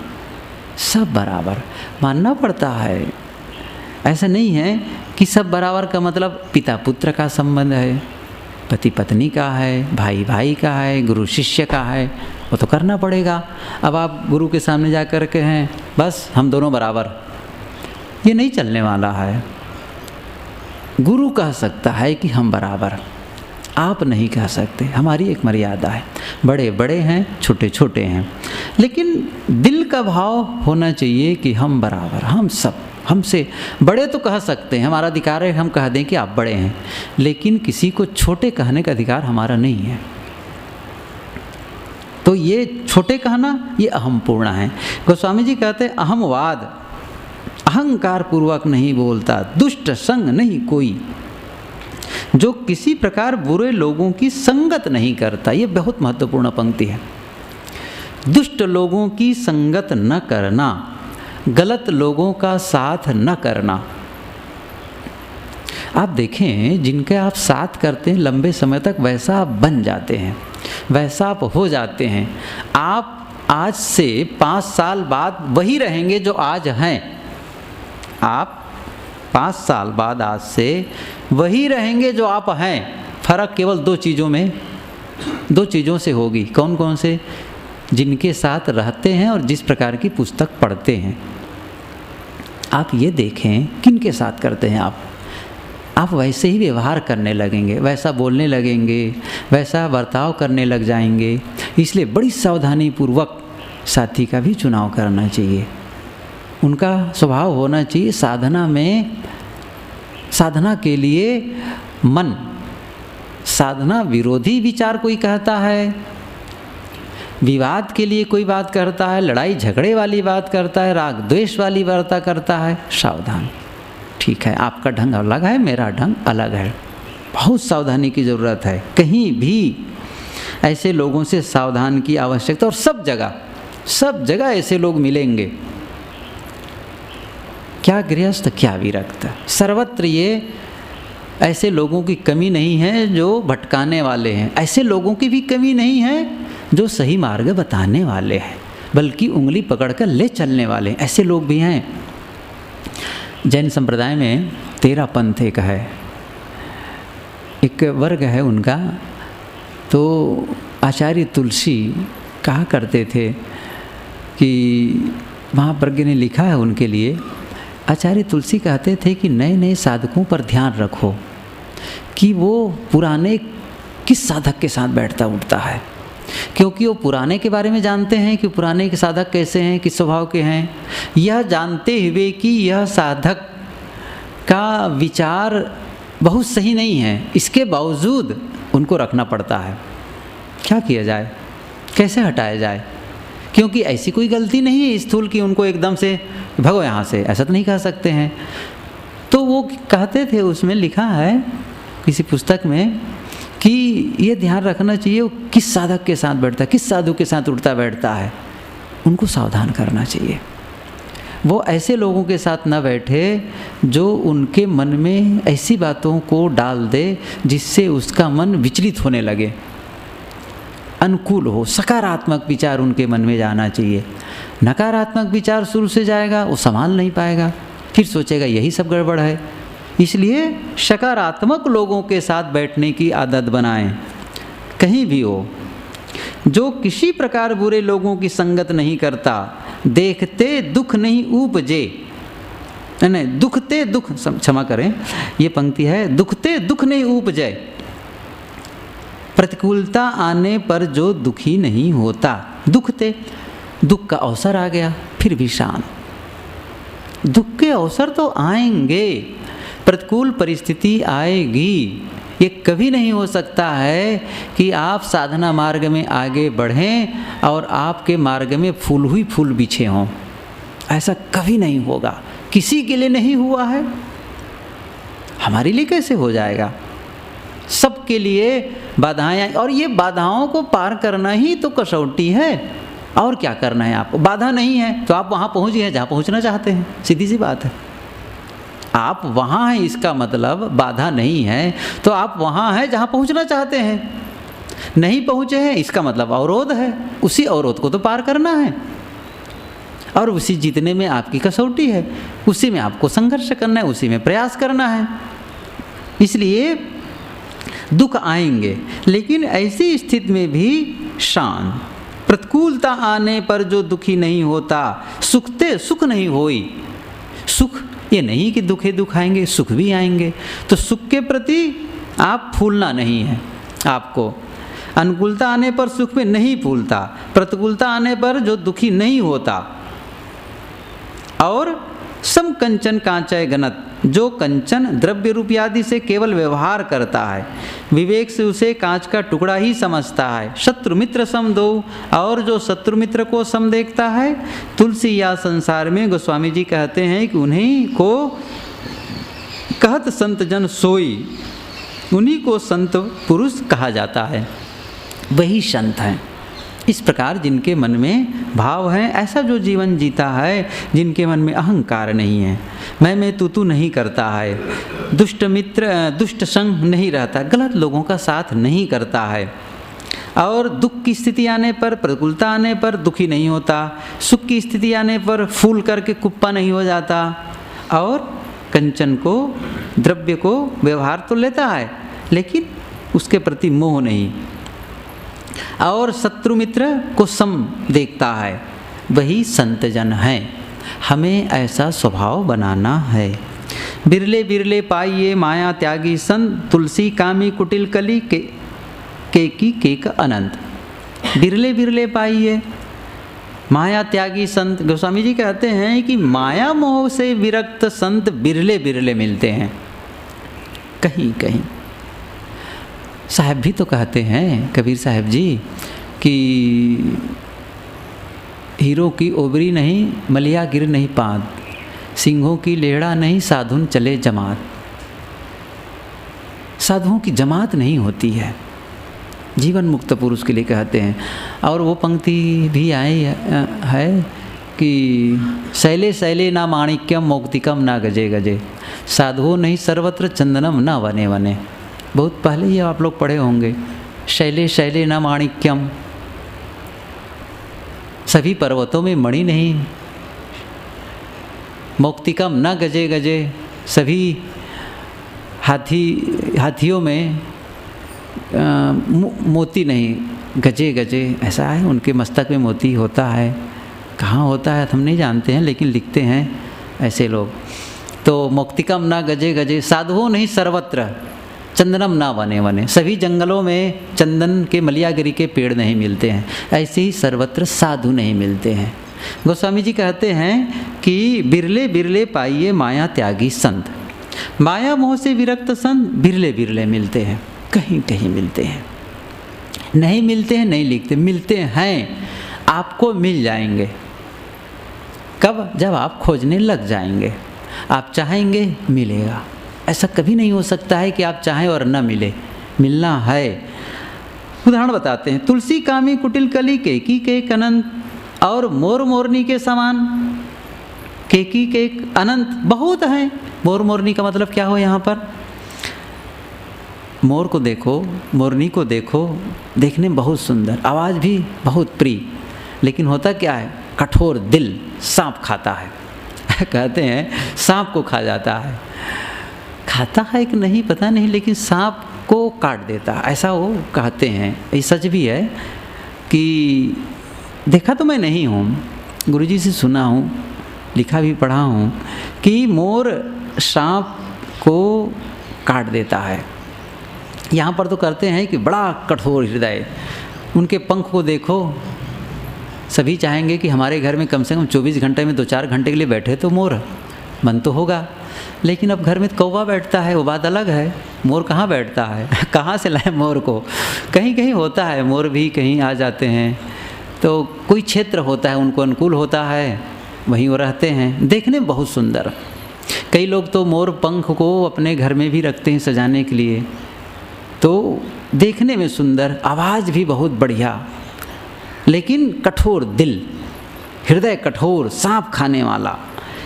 सब बराबर मानना पड़ता है। ऐसा नहीं है कि सब बराबर का मतलब पिता पुत्र का संबंध है, पति पत्नी का है, भाई भाई का है, गुरु शिष्य का है, वो तो करना पड़ेगा। अब आप गुरु के सामने जा कर के हैं बस हम दोनों बराबर, ये नहीं चलने वाला है। गुरु कह सकता है कि हम बराबर, आप नहीं कह सकते, हमारी एक मर्यादा है। बड़े बड़े हैं, छोटे छोटे हैं, लेकिन दिल का भाव होना चाहिए कि हम बराबर, हम सब, हमसे बड़े तो कह सकते हैं, हमारा अधिकार है हम कह दें कि आप बड़े हैं, लेकिन किसी को छोटे कहने का अधिकार हमारा नहीं है। तो ये छोटे कहना ये अहमपूर्ण है। गोस्वामी जी कहते हैं अहमवाद, अहंकार पूर्वक नहीं बोलता, दुष्ट संग नहीं कोई, जो किसी प्रकार बुरे लोगों की संगत नहीं करता। ये बहुत महत्वपूर्ण पंक्ति है। दुष्ट लोगों की संगत न करना, गलत लोगों का साथ न करना। आप देखें जिनके आप साथ करते हैं लंबे समय तक, वैसा आप बन जाते हैं, वैसा आप हो जाते हैं। आप आज से 5 साल बाद वही रहेंगे जो आज हैं। आप 5 साल बाद आज से वही रहेंगे जो आप हैं। फर्क केवल 2 चीज़ों में, 2 चीज़ों से होगी। कौन कौन से? जिनके साथ रहते हैं और जिस प्रकार की पुस्तक पढ़ते हैं। आप ये देखें किनके साथ करते हैं आप वैसे ही व्यवहार करने लगेंगे, वैसा बोलने लगेंगे, वैसा बर्ताव करने लग जाएंगे। इसलिए बड़ी सावधानी पूर्वक साथी का भी चुनाव करना चाहिए। उनका स्वभाव होना चाहिए साधना में, साधना के लिए मन, साधना विरोधी विचार कोई कहता है, विवाद के लिए कोई बात करता है, लड़ाई झगड़े वाली बात करता है, राग द्वेष वाली वार्ता करता है, सावधान। ठीक है, आपका ढंग अलग है, मेरा ढंग अलग है, बहुत सावधानी की ज़रूरत है। कहीं भी ऐसे लोगों से सावधान की आवश्यकता। और सब जगह ऐसे लोग मिलेंगे, क्या गृहस्थ क्या विरक्त, सर्वत्र ये ऐसे लोगों की कमी नहीं है जो भटकाने वाले हैं, ऐसे लोगों की भी कमी नहीं है जो सही मार्ग बताने वाले हैं, बल्कि उंगली पकड़कर ले चलने वाले हैं, ऐसे लोग भी हैं। जैन संप्रदाय में 13 पंथ एक है, एक वर्ग है उनका। तो आचार्य तुलसी कहा करते थे कि महाप्रज्ञ ने लिखा है उनके लिए, आचार्य तुलसी कहते थे कि नए नए साधकों पर ध्यान रखो कि वो पुराने किस साधक के साथ बैठता उठता है, क्योंकि वो पुराने के बारे में जानते हैं कि पुराने के साधक कैसे हैं, किस स्वभाव के हैं। यह जानते हुए कि यह साधक का विचार बहुत सही नहीं है, इसके बावजूद उनको रखना पड़ता है। क्या किया जाए, कैसे हटाया जाए? क्योंकि ऐसी कोई गलती नहीं है स्थूल की उनको एकदम से भगो यहाँ से, ऐसा तो नहीं कह सकते हैं। तो वो कहते थे, उसमें लिखा है किसी पुस्तक में कि ये ध्यान रखना चाहिए वो किस साधक के साथ बैठता है, किस साधु के साथ उठता बैठता है, उनको सावधान करना चाहिए। वो ऐसे लोगों के साथ न बैठे जो उनके मन में ऐसी बातों को डाल दे जिससे उसका मन विचलित होने लगे। अनुकूल हो, सकारात्मक विचार उनके मन में जाना चाहिए। नकारात्मक विचार शुरू से जाएगा, वो संभाल नहीं पाएगा, फिर सोचेगा यही सब गड़बड़ है। इसलिए सकारात्मक लोगों के साथ बैठने की आदत बनाएं, कहीं भी हो। जो किसी प्रकार बुरे लोगों की संगत नहीं करता, देखते दुख नहीं उपजे, नहीं दुखते दुख, क्षमा करें ये पंक्ति है, दुखते दुख नहीं उपजे, प्रतिकूलता आने पर जो दुखी नहीं होता। दुखते, दुख का अवसर आ गया फिर भी शांत। दुख के अवसर तो आएंगे, प्रतिकूल परिस्थिति आएगी, ये कभी नहीं हो सकता है कि आप साधना मार्ग में आगे बढ़ें और आपके मार्ग में फूल हुई फूल बिछे हों, ऐसा कभी नहीं होगा। किसी के लिए नहीं हुआ है, हमारे लिए कैसे हो जाएगा? सबके लिए बाधाएं, और ये बाधाओं को पार करना ही तो कसौटी है। और क्या करना है आपको? बाधा नहीं है तो आप वहाँ पहुँच गए जहाँ पहुँचना चाहते हैं, सीधी सी बात है। आप वहाँ हैं इसका मतलब बाधा नहीं है तो आप वहाँ हैं जहाँ पहुँचना चाहते हैं। नहीं पहुँचे हैं इसका मतलब अवरोध है, उसी अवरोध को तो पार करना है और उसी जीतने में आपकी कसौटी है, उसी में आपको संघर्ष करना है, उसी में प्रयास करना है। इसलिए दुख आएंगे, लेकिन ऐसी स्थिति में भी शांत। प्रतिकूलता आने पर जो दुखी नहीं होता, सुखते सुख नहीं होई। सुख ये नहीं कि दुखे दुख आएंगे, सुख भी आएंगे, तो सुख के प्रति आप फूलना नहीं है। आपको अनुकूलता आने पर सुख में नहीं फूलता, प्रतिकूलता आने पर जो दुखी नहीं होता। और सम कंचन कांचय गणत, जो कंचन द्रव्य रूप आदि से केवल व्यवहार करता है, विवेक से उसे कांच का टुकड़ा ही समझता है। शत्रु मित्र सम दो, और जो शत्रु मित्र को सम देखता है। तुलसी या संसार में गोस्वामी जी कहते हैं कि उन्हीं को कहत संत जन सोई, उन्हीं को संत पुरुष कहा जाता है, वही संत हैं। इस प्रकार जिनके मन में भाव है, ऐसा जो जीवन जीता है, जिनके मन में अहंकार नहीं है, मैं तू नहीं करता है, दुष्ट मित्र दुष्ट संग नहीं रहता, गलत लोगों का साथ नहीं करता है, और दुख की स्थिति आने पर, प्रतिकूलता आने पर दुखी नहीं होता, सुख की स्थिति आने पर फूल करके कुप्पा नहीं हो जाता, और कंचन को, द्रव्य को व्यवहार तो लेता है लेकिन उसके प्रति मोह नहीं, और शत्रु मित्र को सम देखता है, वही संत जन है। हमें ऐसा स्वभाव बनाना है। बिरले बिरले पाइए माया त्यागी संत, तुलसी कामी कुटिल कली केक अनंत। बिरले बिरले पाइए माया त्यागी संत। गोस्वामी जी कहते हैं कि माया मोह से विरक्त संत बिरले बिरले मिलते हैं, कहीं कहीं। साहब भी तो कहते हैं, कबीर साहब जी, कि हीरो की ओबरी नहीं, मलिया गिर नहीं पाद, सिंहों की लेहड़ा नहीं, साधुन चले जमात। साधुओं की जमात नहीं होती है, जीवन मुक्त पुरुष के लिए कहते हैं। और वो पंक्ति भी आई है कि शैले शैले ना माणिक्यम मौक्तिकम ना गजे गजे, साधुओं नहीं सर्वत्र चंदनम ना वने वने। बहुत पहले ही आप लोग पढ़े होंगे, शैले शैले न माणिक्यम, सभी पर्वतों में मणि नहीं, मौक्तिकम न गजे गजे, सभी हाथियों में मोती नहीं, गजे गजे ऐसा है, उनके मस्तक में मोती होता है। कहाँ होता है हम नहीं जानते हैं, लेकिन लिखते हैं ऐसे लोग। तो मौक्तिकम न गजे गजे, साधुओं नहीं सर्वत्र चंदनम ना वने वने, सभी जंगलों में चंदन के मलियागिरी के पेड़ नहीं मिलते हैं, ऐसे ही सर्वत्र साधु नहीं मिलते हैं। गोस्वामी जी कहते हैं कि बिरले बिरले पाइए माया त्यागी संत। माया मोह से विरक्त संत बिरले बिरले मिलते हैं, कहीं कहीं मिलते हैं, नहीं मिलते हैं नहीं लिखते, मिलते हैं, आपको मिल जाएंगे। कब? जब आप खोजने लग जाएंगे। आप चाहेंगे मिलेगा, ऐसा कभी नहीं हो सकता है कि आप चाहें और न मिले, मिलना है। उदाहरण बताते हैं, तुलसी कामी कुटिल कली केकी केक अनंत, और मोर मोरनी के समान, केकी केक अनंत बहुत हैं। मोर मोरनी का मतलब क्या हो यहाँ पर? मोर को देखो, मोरनी को देखो, देखने में बहुत सुंदर, आवाज़ भी बहुत प्रिय, लेकिन होता क्या है? कठोर दिल, सांप खाता है। कहते हैं सांप को खा जाता है, खाता है कि नहीं पता नहीं, लेकिन सांप को काट देता, ऐसा वो कहते हैं। ये सच भी है कि देखा तो मैं नहीं हूँ, गुरुजी से सुना हूँ, लिखा भी पढ़ा हूँ कि मोर सांप को काट देता है। यहाँ पर तो करते हैं कि बड़ा कठोर हृदय, उनके पंख को देखो, सभी चाहेंगे कि हमारे घर में कम से कम 24 घंटे में 2-4 घंटे के लिए बैठे तो मोर, मन तो होगा, लेकिन अब घर में कौवा बैठता है, वो बात अलग है। मोर कहाँ बैठता है? कहाँ से लाए मोर को? कहीं कहीं होता है, मोर भी कहीं आ जाते हैं, तो कोई क्षेत्र होता है उनको अनुकूल होता है, वहीं वो रहते हैं, देखने में बहुत सुंदर। कई लोग तो मोर पंख को अपने घर में भी रखते हैं सजाने के लिए, तो देखने में सुंदर, आवाज़ भी बहुत बढ़िया, लेकिन कठोर दिल, हृदय कठोर, सांप खाने वाला।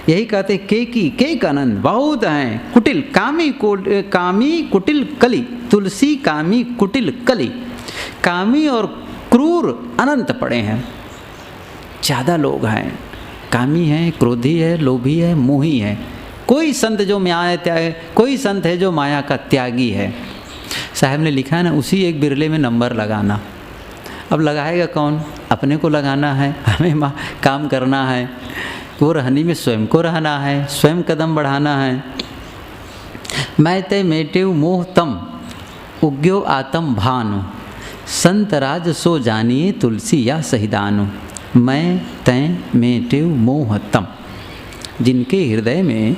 यही कहते केकी केक आनंद बहुत हैं, कुटिल कामी कुटिल कली, तुलसी कामी कुटिल कली। कामी और क्रूर अनंत पड़े हैं, ज़्यादा लोग हैं, कामी हैं, क्रोधी है, लोभी है, मोही है। कोई संत जो माया त्याग, कोई संत है जो माया का त्यागी है। साहब ने लिखा है ना, उसी एक बिरले में नंबर लगाना। अब लगाएगा कौन? अपने को लगाना है, हमें काम करना है, वो रहनी में स्वयं को रहना है, स्वयं कदम बढ़ाना है। मैं ते मेटेव मोह तम उग्यो आतम भानु, संत राज सो जानिए तुलसी या सहिदानु। मैं तय मेटेव मोह तम, जिनके हृदय में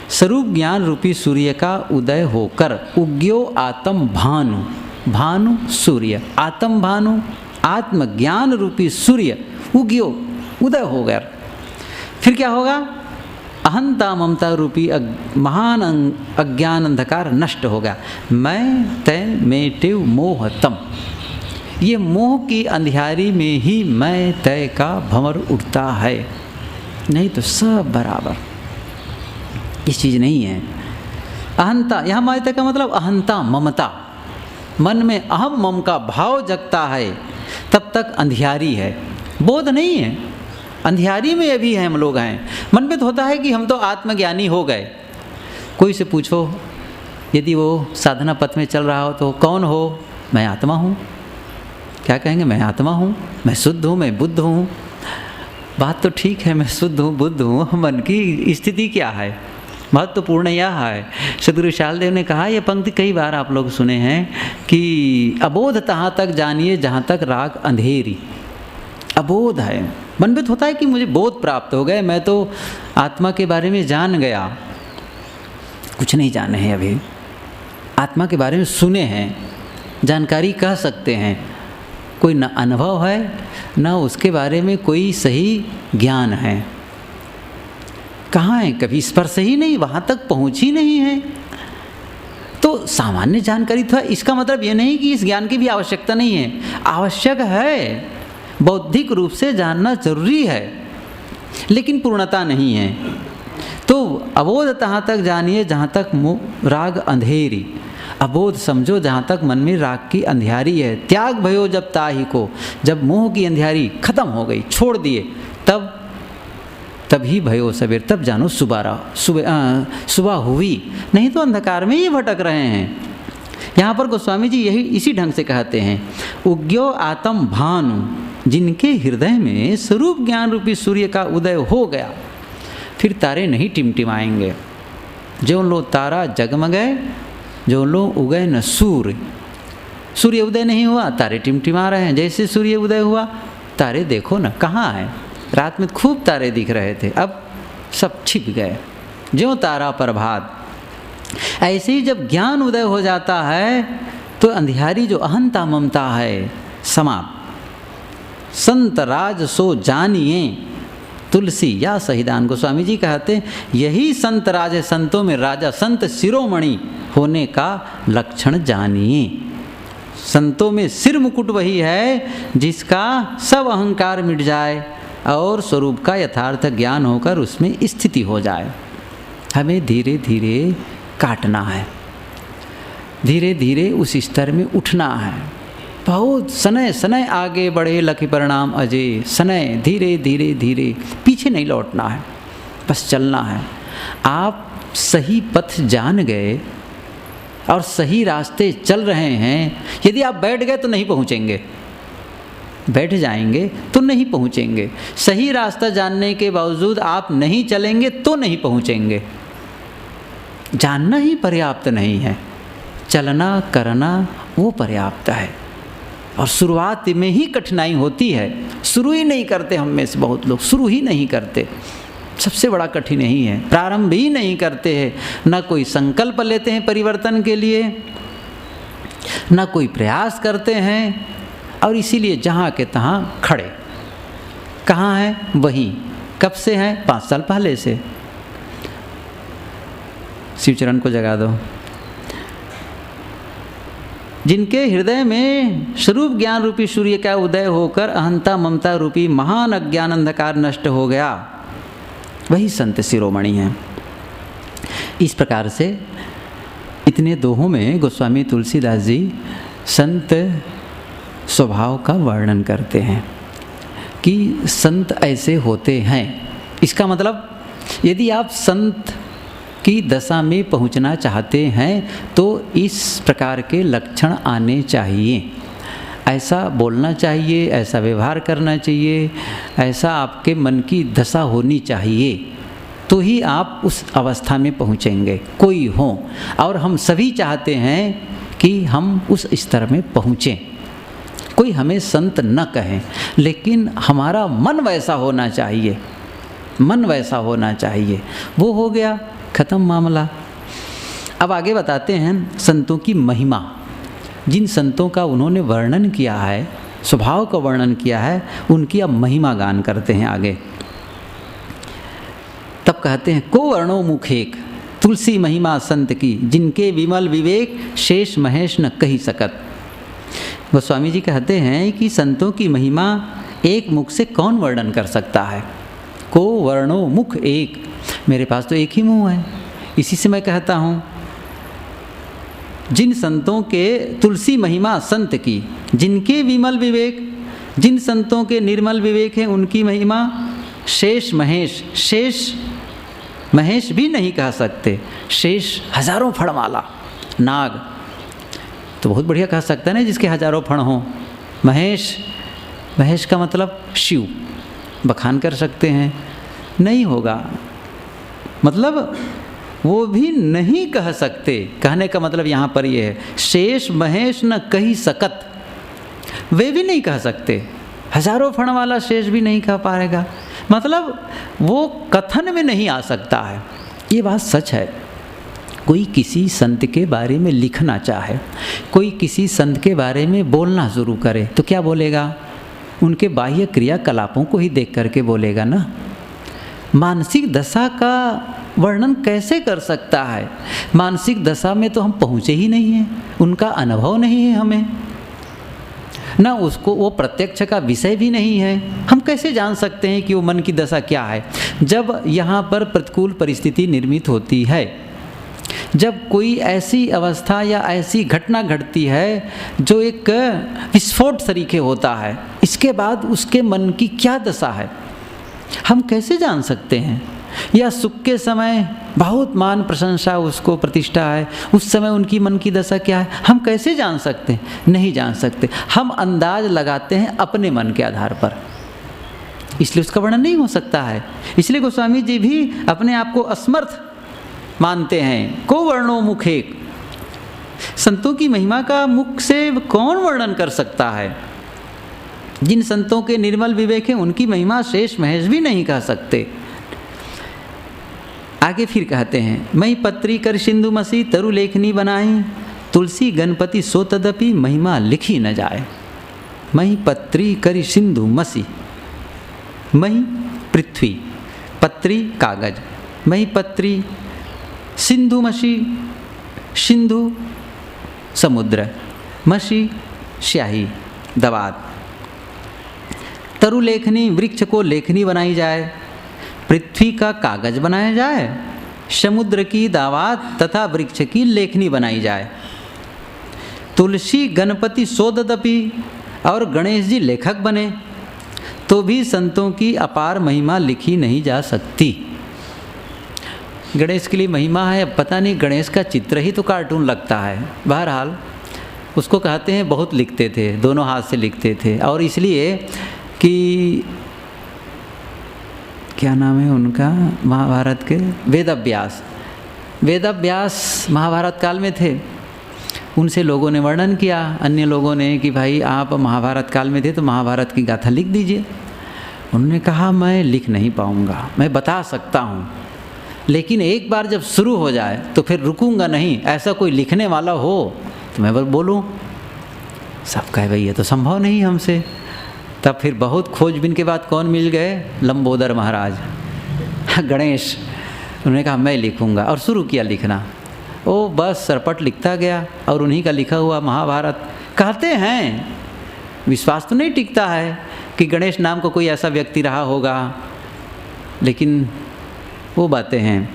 स्वरूप ज्ञान रूपी सूर्य का उदय होकर उग्यो आत्म भानु, भानु सूर्य, आत्म भानु आत्मज्ञान रूपी सूर्य उग्यो उदय हो गया, फिर क्या होगा? अहंता ममता रूपी महान अज्ञान अंधकार नष्ट हो गया। मैं तय मेटेव मोह तम, ये मोह की अंधियारी में ही मैं तय का भंवर उठता है, नहीं तो सब बराबर। ये चीज़ नहीं है। अहंता, यहाँ मायते का मतलब अहंता ममता, मन में अहम मम का भाव जगता है, तब तक अंधियारी है, बोध नहीं है। अंधियारी में अभी है हम लोग हैं। मन में तो होता है कि हम तो आत्मज्ञानी हो गए। कोई से पूछो, यदि वो साधना पथ में चल रहा हो तो कौन हो? मैं आत्मा हूँ। क्या कहेंगे? मैं आत्मा हूँ, मैं शुद्ध हूँ, मैं बुद्ध हूँ। बात तो ठीक है, मैं शुद्ध हूँ, बुद्ध हूँ, मन की स्थिति क्या है? महत्वपूर्ण यह है। सद्गुरु विशाल देव ने कहा, यह पंक्ति कई बार आप लोग सुने हैं कि अबोध तहाँ तक जानिए जहाँ तक राग अंधेरी। अबोध है, मन में होता है कि मुझे बोध प्राप्त हो गए, मैं तो आत्मा के बारे में जान गया। कुछ नहीं जाने हैं अभी, आत्मा के बारे में सुने हैं, जानकारी कह सकते हैं, कोई न अनुभव है न उसके बारे में कोई सही ज्ञान है। कहाँ है? कभी स्पर्श ही नहीं, वहाँ तक पहुँच ही नहीं है। तो सामान्य जानकारी तो है, इसका मतलब ये नहीं कि इस ज्ञान की भी आवश्यकता नहीं है, आवश्यक है, बौद्धिक रूप से जानना जरूरी है, लेकिन पूर्णता नहीं है। तो अबोध तहाँ तक जानिए जहाँ तक राग अंधेरी। अबोध समझो जहाँ तक मन में राग की अंधियारी है। त्याग भयो जब ताही को, जब मोह की अंधियारी खत्म हो गई, छोड़ दिए, तभी भयो सवेर, तब जानो सुबह हुई, नहीं तो अंधकार में ही भटक रहे हैं। यहाँ पर गोस्वामी जी यही इसी ढंग से कहते हैं, उग्यो आत्म भानु, जिनके हृदय में स्वरूप ज्ञान रूपी सूर्य का उदय हो गया, फिर तारे नहीं टिमटिमाएंगे। जो लोग तारा जगमगे, जो लोग उगए न सूर्य, सूर्य उदय नहीं हुआ, तारे टिमटिमा रहे हैं। जैसे सूर्य उदय हुआ, तारे देखो ना कहाँ है, रात में खूब तारे दिख रहे थे, अब सब छिप गए, ज्यों तारा प्रभात। ऐसे ही जब ज्ञान उदय हो जाता है तो अंधियारी जो अहंता ममता है समाप्त। संत राज सो जानिए तुलसी या सहिदान। गोस्वामी जी कहते यही संत राज है, संतों में राजा, संत शिरोमणि होने का लक्षण जानिए। संतों में सिर मुकुट वही है जिसका सब अहंकार मिट जाए और स्वरूप का यथार्थ ज्ञान होकर उसमें स्थिति हो जाए। हमें धीरे धीरे काटना है, धीरे धीरे उस स्तर में उठना है। बहुत सनय सनय आगे बढ़े लखी परिणाम अजय, सनय धीरे धीरे धीरे, पीछे नहीं लौटना है, बस चलना है। आप सही पथ जान गए और सही रास्ते चल रहे हैं। यदि आप बैठ गए तो नहीं पहुँचेंगे, बैठ जाएंगे तो नहीं पहुँचेंगे। सही रास्ता जानने के बावजूद आप नहीं चलेंगे तो नहीं पहुँचेंगे। जानना ही पर्याप्त नहीं है, चलना करना वो पर्याप्त है। और शुरुआत में ही कठिनाई होती है, शुरू ही नहीं करते। हम में से बहुत लोग शुरू ही नहीं करते, सबसे बड़ा कठिन यही है। प्रारंभ ही नहीं करते हैं, ना कोई संकल्प लेते हैं परिवर्तन के लिए, ना कोई प्रयास करते हैं, और इसीलिए जहाँ के तहाँ खड़े। कहाँ हैं? वहीं। कब से हैं? 5 साल पहले से। शिवचरण को जगा दो। जिनके हृदय में स्वरूप ज्ञान रूपी सूर्य का उदय होकर अहंता ममता रूपी महान अज्ञान अंधकार नष्ट हो गया, वही संत शिरोमणि हैं। इस प्रकार से इतने दोहों में गोस्वामी तुलसीदास जी संत स्वभाव का वर्णन करते हैं कि संत ऐसे होते हैं। इसका मतलब यदि आप संत की दशा में पहुंचना चाहते हैं तो इस प्रकार के लक्षण आने चाहिए, ऐसा बोलना चाहिए, ऐसा व्यवहार करना चाहिए, ऐसा आपके मन की दशा होनी चाहिए, तो ही आप उस अवस्था में पहुंचेंगे कोई हो। और हम सभी चाहते हैं कि हम उस स्तर में पहुँचें। कोई हमें संत न कहें, लेकिन हमारा मन वैसा होना चाहिए, मन वैसा होना चाहिए। वो हो गया, ख़त्म मामला। अब आगे बताते हैं संतों की महिमा। जिन संतों का उन्होंने वर्णन किया है, स्वभाव का वर्णन किया है, उनकी अब महिमा गान करते हैं आगे। तब कहते हैं को वर्णो मुखेक, तुलसी महिमा संत की, जिनके विमल विवेक शेष महेश न कही सकत। गोस्वामी जी कहते हैं कि संतों की महिमा एक मुख से कौन वर्णन कर सकता है। को वर्णो मुख एक, मेरे पास तो एक ही मुंह है, इसी से मैं कहता हूँ। जिन संतों के तुलसी महिमा संत की, जिनके विमल विवेक, जिन संतों के निर्मल विवेक हैं उनकी महिमा शेष महेश, शेष महेश भी नहीं कह सकते, शेष हजारों फण वाला नाग तो बहुत बढ़िया कह सकता है ना, जिसके हजारों फण हों। महेश, महेश का मतलब शिव, बखान कर सकते हैं, नहीं होगा, मतलब वो भी नहीं कह सकते। कहने का मतलब यहाँ पर ये है शेष महेश न कही सकत, वे भी नहीं कह सकते, हजारों फण वाला शेष भी नहीं कह पाएगा, मतलब वो कथन में नहीं आ सकता है। ये बात सच है। कोई किसी संत के बारे में लिखना चाहे, कोई किसी संत के बारे में बोलना शुरू करे तो क्या बोलेगा, उनके बाह्य क्रियाकलापों को ही देख करके बोलेगा ना। मानसिक दशा का वर्णन कैसे कर सकता है, मानसिक दशा में तो हम पहुँचे ही नहीं हैं, उनका अनुभव नहीं है हमें, ना उसको वो प्रत्यक्ष का विषय भी नहीं है, हम कैसे जान सकते हैं कि वो मन की दशा क्या है। जब यहाँ पर प्रतिकूल परिस्थिति निर्मित होती है, जब कोई ऐसी अवस्था या ऐसी घटना घटती है जो एक विस्फोट तरीके होता है, इसके बाद उसके मन की क्या दशा है हम कैसे जान सकते हैं। या सुख के समय बहुत मान प्रशंसा, उसको प्रतिष्ठा है, उस समय उनकी मन की दशा क्या है हम कैसे जान सकते हैं, नहीं जान सकते। हम अंदाज लगाते हैं अपने मन के आधार पर, इसलिए उसका वर्णन नहीं हो सकता है। इसलिए गोस्वामी जी भी अपने आप को असमर्थ मानते हैं। को वर्णो मुख एक, संतों की महिमा का मुख से कौन वर्णन कर सकता है। जिन संतों के निर्मल विवेक हैं उनकी महिमा शेष महेश भी नहीं कह सकते। आगे फिर कहते हैं मई पत्री कर सिंधु मसी तरु लेखनी बनाई, तुलसी गणपति सो तदपि महिमा लिखी न जाए। मई पत्री कर सिंधु मसी, मई पृथ्वी, पत्री कागज, मई पत्री सिंधु मसी, सिंधु समुद्र, मसी स्याही दवात, तरु लेखनी वृक्ष को लेखनी बनाई जाए, पृथ्वी का कागज बनाया जाए, समुद्र की दावात तथा वृक्ष की लेखनी बनाई जाए, तुलसी गणपति सोददपि और गणेश जी लेखक बने तो भी संतों की अपार महिमा लिखी नहीं जा सकती। गणेश के लिए महिमा है, पता नहीं गणेश का चित्र ही तो कार्टून लगता है। बहरहाल उसको कहते हैं बहुत लिखते थे, दोनों हाथ से लिखते थे, और इसलिए कि क्या नाम है उनका महाभारत के, वेदव्यास, वेदव्यास महाभारत काल में थे। उनसे लोगों ने वर्णन किया, अन्य लोगों ने, कि भाई आप महाभारत काल में थे तो महाभारत की गाथा लिख दीजिए। उन्होंने कहा मैं लिख नहीं पाऊँगा, मैं बता सकता हूँ, लेकिन एक बार जब शुरू हो जाए तो फिर रुकूंगा नहीं, ऐसा कोई लिखने वाला हो तो मैं बस बोलूँ। सब कहे भाई ये तो संभव नहीं हमसे। तब फिर बहुत खोजबीन के बाद कौन मिल गए, लंबोदर महाराज, गणेश। उन्होंने कहा मैं लिखूंगा, और शुरू किया लिखना। ओ बस सरपट लिखता गया, और उन्हीं का लिखा हुआ महाभारत। कहते हैं, विश्वास तो नहीं टिकता है कि गणेश नाम को कोई ऐसा व्यक्ति रहा होगा, लेकिन वो बातें हैं।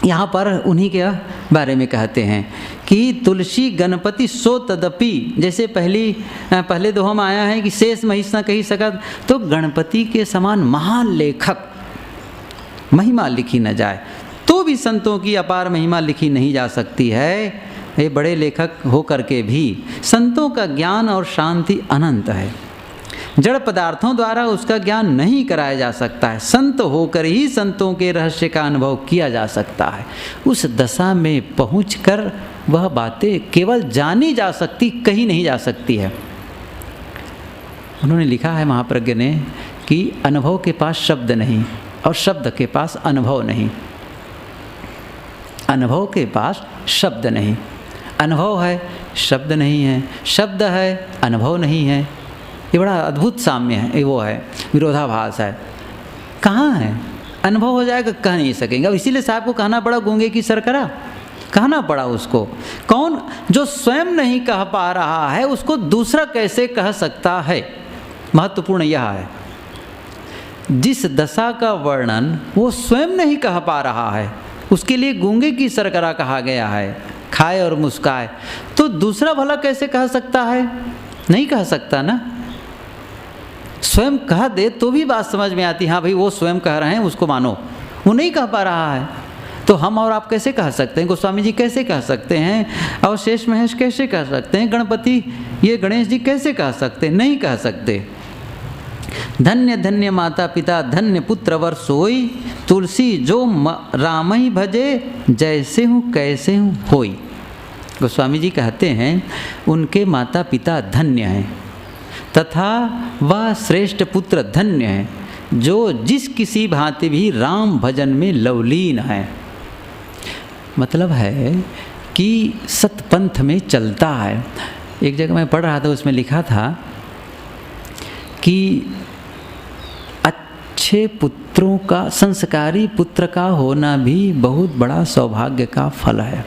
यहाँ पर उन्हीं के बारे में कहते हैं कि तुलसी गणपति सो तदपि, जैसे पहले दोहा में आया है कि शेष महिष न कही सकत, तो गणपति के समान महान लेखक महिमा लिखी न जाए, तो भी संतों की अपार महिमा लिखी नहीं जा सकती है। ये बड़े लेखक हो करके भी संतों का ज्ञान और शांति अनंत है, जड़ पदार्थों द्वारा उसका ज्ञान नहीं कराया जा सकता है। संत होकर ही संतों के रहस्य का अनुभव किया जा सकता है। उस दशा में पहुंचकर वह बातें केवल जानी जा सकती, कही नहीं जा सकती है। उन्होंने लिखा है महाप्रज्ञ ने कि अनुभव के पास शब्द नहीं और शब्द के पास अनुभव नहीं। अनुभव के पास शब्द नहीं, अनुभव है शब्द नहीं है, शब्द है अनुभव नहीं है। ये बड़ा अद्भुत साम्य है, ये वो है विरोधाभास है। कहाँ है? अनुभव हो जाएगा, कह नहीं सकेंगे। अब इसीलिए साहब को कहना पड़ा गूंगे की सरकरा, कहना पड़ा उसको। कौन? जो स्वयं नहीं कह पा रहा है उसको दूसरा कैसे कह सकता है? महत्वपूर्ण यह है, जिस दशा का वर्णन वो स्वयं नहीं कह पा रहा है उसके लिए गूंगे की सरकरा कहा गया है, खाए और मुस्काए। तो दूसरा भला कैसे कह सकता है? नहीं कह सकता ना। स्वयं कह दे तो भी बात समझ में आती, हाँ भाई वो स्वयं कह रहे हैं उसको मानो। वो नहीं कह पा रहा है तो हम और आप कैसे कह सकते हैं? गोस्वामी जी कैसे कह सकते हैं? और शेष महेश कैसे कह सकते हैं? गणपति ये गणेश जी कैसे कह सकते हैं? नहीं कह सकते। धन्य धन्य माता पिता धन्य पुत्र वर सोई, तुलसी जो राम ही भजे जैसे हूँ कैसे हूँ होई। गोस्वामी जी कहते हैं उनके माता पिता धन्य हैं तथा वह श्रेष्ठ पुत्र धन्य है जो जिस किसी भांति भी राम भजन में लवलीन है। मतलब है कि सतपंथ में चलता है। एक जगह मैं पढ़ रहा था, उसमें लिखा था कि अच्छे पुत्रों का, संस्कारी पुत्र का होना भी बहुत बड़ा सौभाग्य का फल है।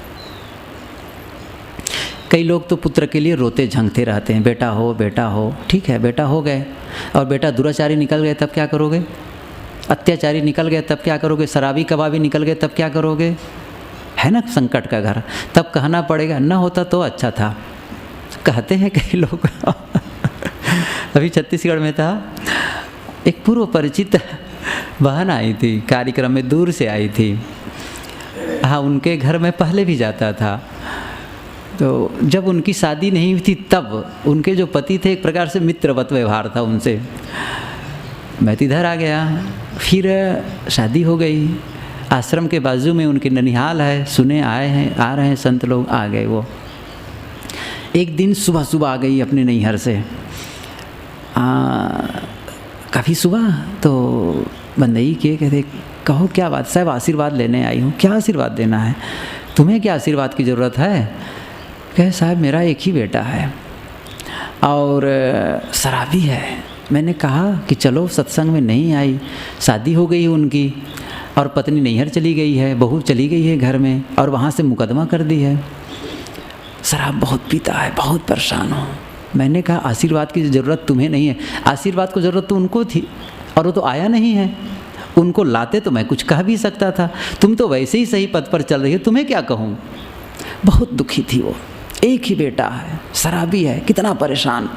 कई लोग तो पुत्र के लिए रोते झंकते रहते हैं, बेटा हो बेटा हो। ठीक है, बेटा हो गए और बेटा दुराचारी निकल गए तब क्या करोगे? अत्याचारी निकल गए तब क्या करोगे? शराबी कबाबी निकल गए तब क्या करोगे? है ना संकट का घर। तब कहना पड़ेगा न होता तो अच्छा था, कहते हैं कई लोग। अभी छत्तीसगढ़ में था, एक पूर्व परिचित बहन आई थी, कार्यक्रम में दूर से आई थी। हाँ, उनके घर में पहले भी जाता था। तो जब उनकी शादी नहीं हुई थी तब उनके जो पति थे एक प्रकार से मित्रवत व्यवहार था उनसे। मैं तो इधर आ गया, फिर शादी हो गई। आश्रम के बाजू में उनके ननिहाल है, सुने आए हैं, आ रहे हैं संत लोग, आ गए। वो एक दिन सुबह सुबह आ गई अपने नैहर से। काफ़ी सुबह तो बंदई किए, कहते कहो क्या बात साहब, आशीर्वाद लेने आई हूँ। क्या आशीर्वाद देना है? तुम्हें क्या आशीर्वाद की ज़रूरत है? कहे साहब मेरा एक ही बेटा है और शराबी है। मैंने कहा कि चलो सत्संग में नहीं आई, शादी हो गई उनकी और पत्नी नैहर चली गई है, बहू चली गई है घर में और वहाँ से मुकदमा कर दी है। शराब बहुत पीता है, बहुत परेशान हूँ। मैंने कहा आशीर्वाद की ज़रूरत तुम्हें नहीं है, आशीर्वाद को ज़रूरत तो उनको थी और वो तो आया नहीं है। उनको लाते तो मैं कुछ कह भी सकता था, तुम तो वैसे ही सही पद पर चल रही हो, तुम्हें क्या कहूँ। बहुत दुखी थी वो, एक ही बेटा है, शराबी है, कितना परेशान।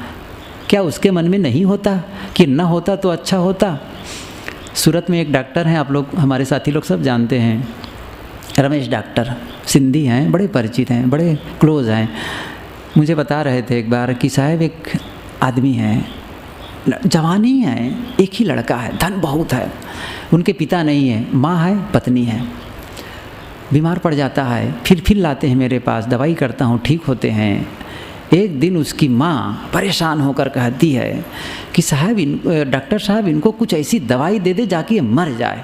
क्या उसके मन में नहीं होता कि न होता तो अच्छा होता। सूरत में एक डॉक्टर हैं, आप लोग हमारे साथी लोग सब जानते हैं, रमेश डॉक्टर, सिंधी हैं, बड़े परिचित हैं, बड़े क्लोज हैं। मुझे बता रहे थे एक बार कि साहब एक आदमी है, जवानी है, एक ही लड़का है, धन बहुत है, उनके पिता नहीं है, माँ है, पत्नी है। बीमार पड़ जाता है, फिर लाते हैं मेरे पास, दवाई करता हूँ, ठीक होते हैं। एक दिन उसकी माँ परेशान होकर कहती है कि साहब डॉक्टर साहब इनको कुछ ऐसी दवाई दे दे जाके मर जाए।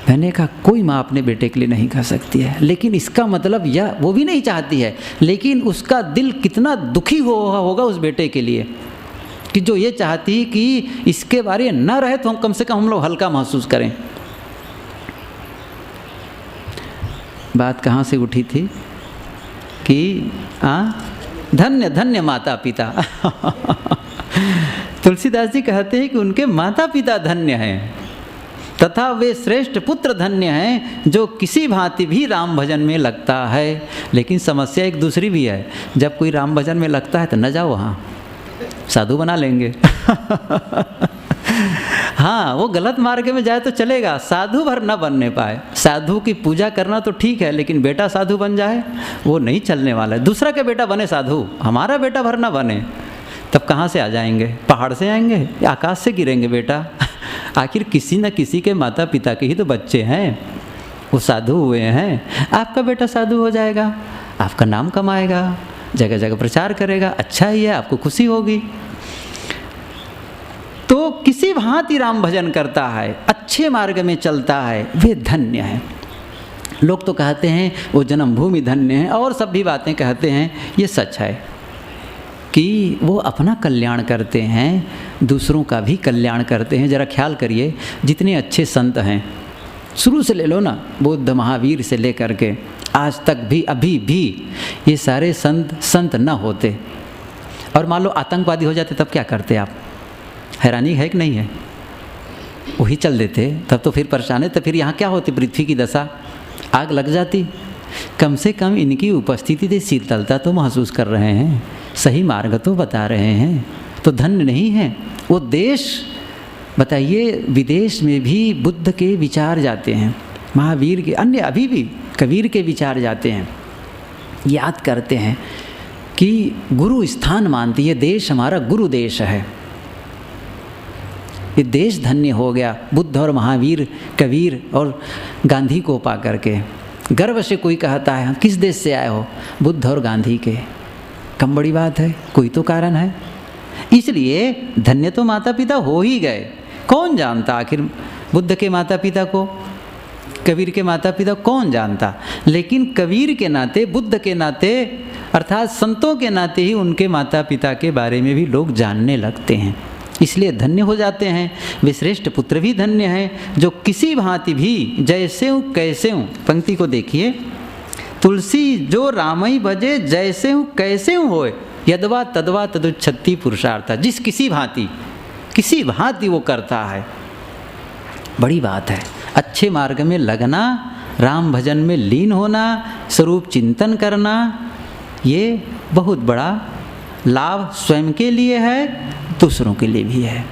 मैंने कहा कोई माँ अपने बेटे के लिए नहीं कह सकती है, लेकिन इसका मतलब यह वो भी नहीं चाहती है, लेकिन उसका दिल कितना दुखी होगा उस बेटे के लिए कि जो ये चाहती है कि इसके बारे में न रहे तो हम कम से कम हम लोग हल्का महसूस करें। बात कहाँ से उठी थी कि धन्य धन्य माता पिता। तुलसीदास जी कहते हैं कि उनके माता पिता धन्य हैं। तथा वे श्रेष्ठ पुत्र धन्य हैं जो किसी भांति भी राम भजन में लगता है। लेकिन समस्या एक दूसरी भी है, जब कोई राम भजन में लगता है तो न जाओ वहाँ, साधु बना लेंगे। हाँ, वो गलत मार्ग में जाए तो चलेगा, साधु भर न बनने पाए। साधु की पूजा करना तो ठीक है, लेकिन बेटा साधु बन जाए वो नहीं चलने वाला है। दूसरा का बेटा बने साधु, हमारा बेटा भर न बने, तब कहाँ से आ जाएंगे? पहाड़ से आएंगे या आकाश से गिरेंगे बेटा? आखिर किसी न किसी के माता पिता के ही तो बच्चे हैं, वो साधु हुए हैं। आपका बेटा साधु हो जाएगा, आपका नाम कमाएगा, जगह जगह प्रचार करेगा, अच्छा ही है, आपको खुशी होगी। तो किसी भांति राम भजन करता है, अच्छे मार्ग में चलता है, वे धन्य है। लोग तो कहते हैं वो जन्मभूमि धन्य है और सब भी बातें कहते हैं, ये सच है कि वो अपना कल्याण करते हैं, दूसरों का भी कल्याण करते हैं। ज़रा ख्याल करिए, जितने अच्छे संत हैं, शुरू से ले लो ना, बुद्ध महावीर से लेकर के आज तक भी, अभी भी ये सारे संत न होते और मान लो आतंकवादी हो जाते, तब क्या करते आप? हैरानी है कि नहीं है? वही चल देते, तब तो फिर परेशान है। तो फिर यहाँ क्या होती? पृथ्वी की दशा, आग लग जाती। कम से कम इनकी उपस्थिति से शीतलता तो महसूस कर रहे हैं, सही मार्ग तो बता रहे हैं, तो धन्य नहीं है वो देश। बताइए, विदेश में भी बुद्ध के विचार जाते हैं, महावीर के, अन्य अभी भी कबीर के विचार जाते हैं, याद करते हैं कि गुरु स्थान मानती है, देश हमारा गुरु देश है। ये देश धन्य हो गया बुद्ध और महावीर, कबीर और गांधी को पा करके। गर्व से कोई कहता है, किस देश से आए हो? बुद्ध और गांधी के। कम बड़ी बात है? कोई तो कारण है। इसलिए धन्य तो माता पिता हो ही गए। कौन जानता आखिर बुद्ध के माता पिता को, कबीर के माता पिता कौन जानता? लेकिन कबीर के नाते, बुद्ध के नाते, अर्थात संतों के नाते ही उनके माता पिता के बारे में भी लोग जानने लगते हैं, इसलिए धन्य हो जाते हैं। वे श्रेष्ठ पुत्र भी धन्य हैं जो किसी भांति भी, जैसे हूँ कैसे हूँ। पंक्ति को देखिए, तुलसी जो रामई भजे, जैसे हूँ कैसे हूँ होए, यदवा तदवा तदुच्छत्ति पुरुषार्थ। जिस किसी भांति वो करता है। बड़ी बात है, अच्छे मार्ग में लगना, राम भजन में लीन होना, स्वरूप चिंतन करना, ये बहुत बड़ा लाभ स्वयं के लिए है, दूसरों के लिए भी है।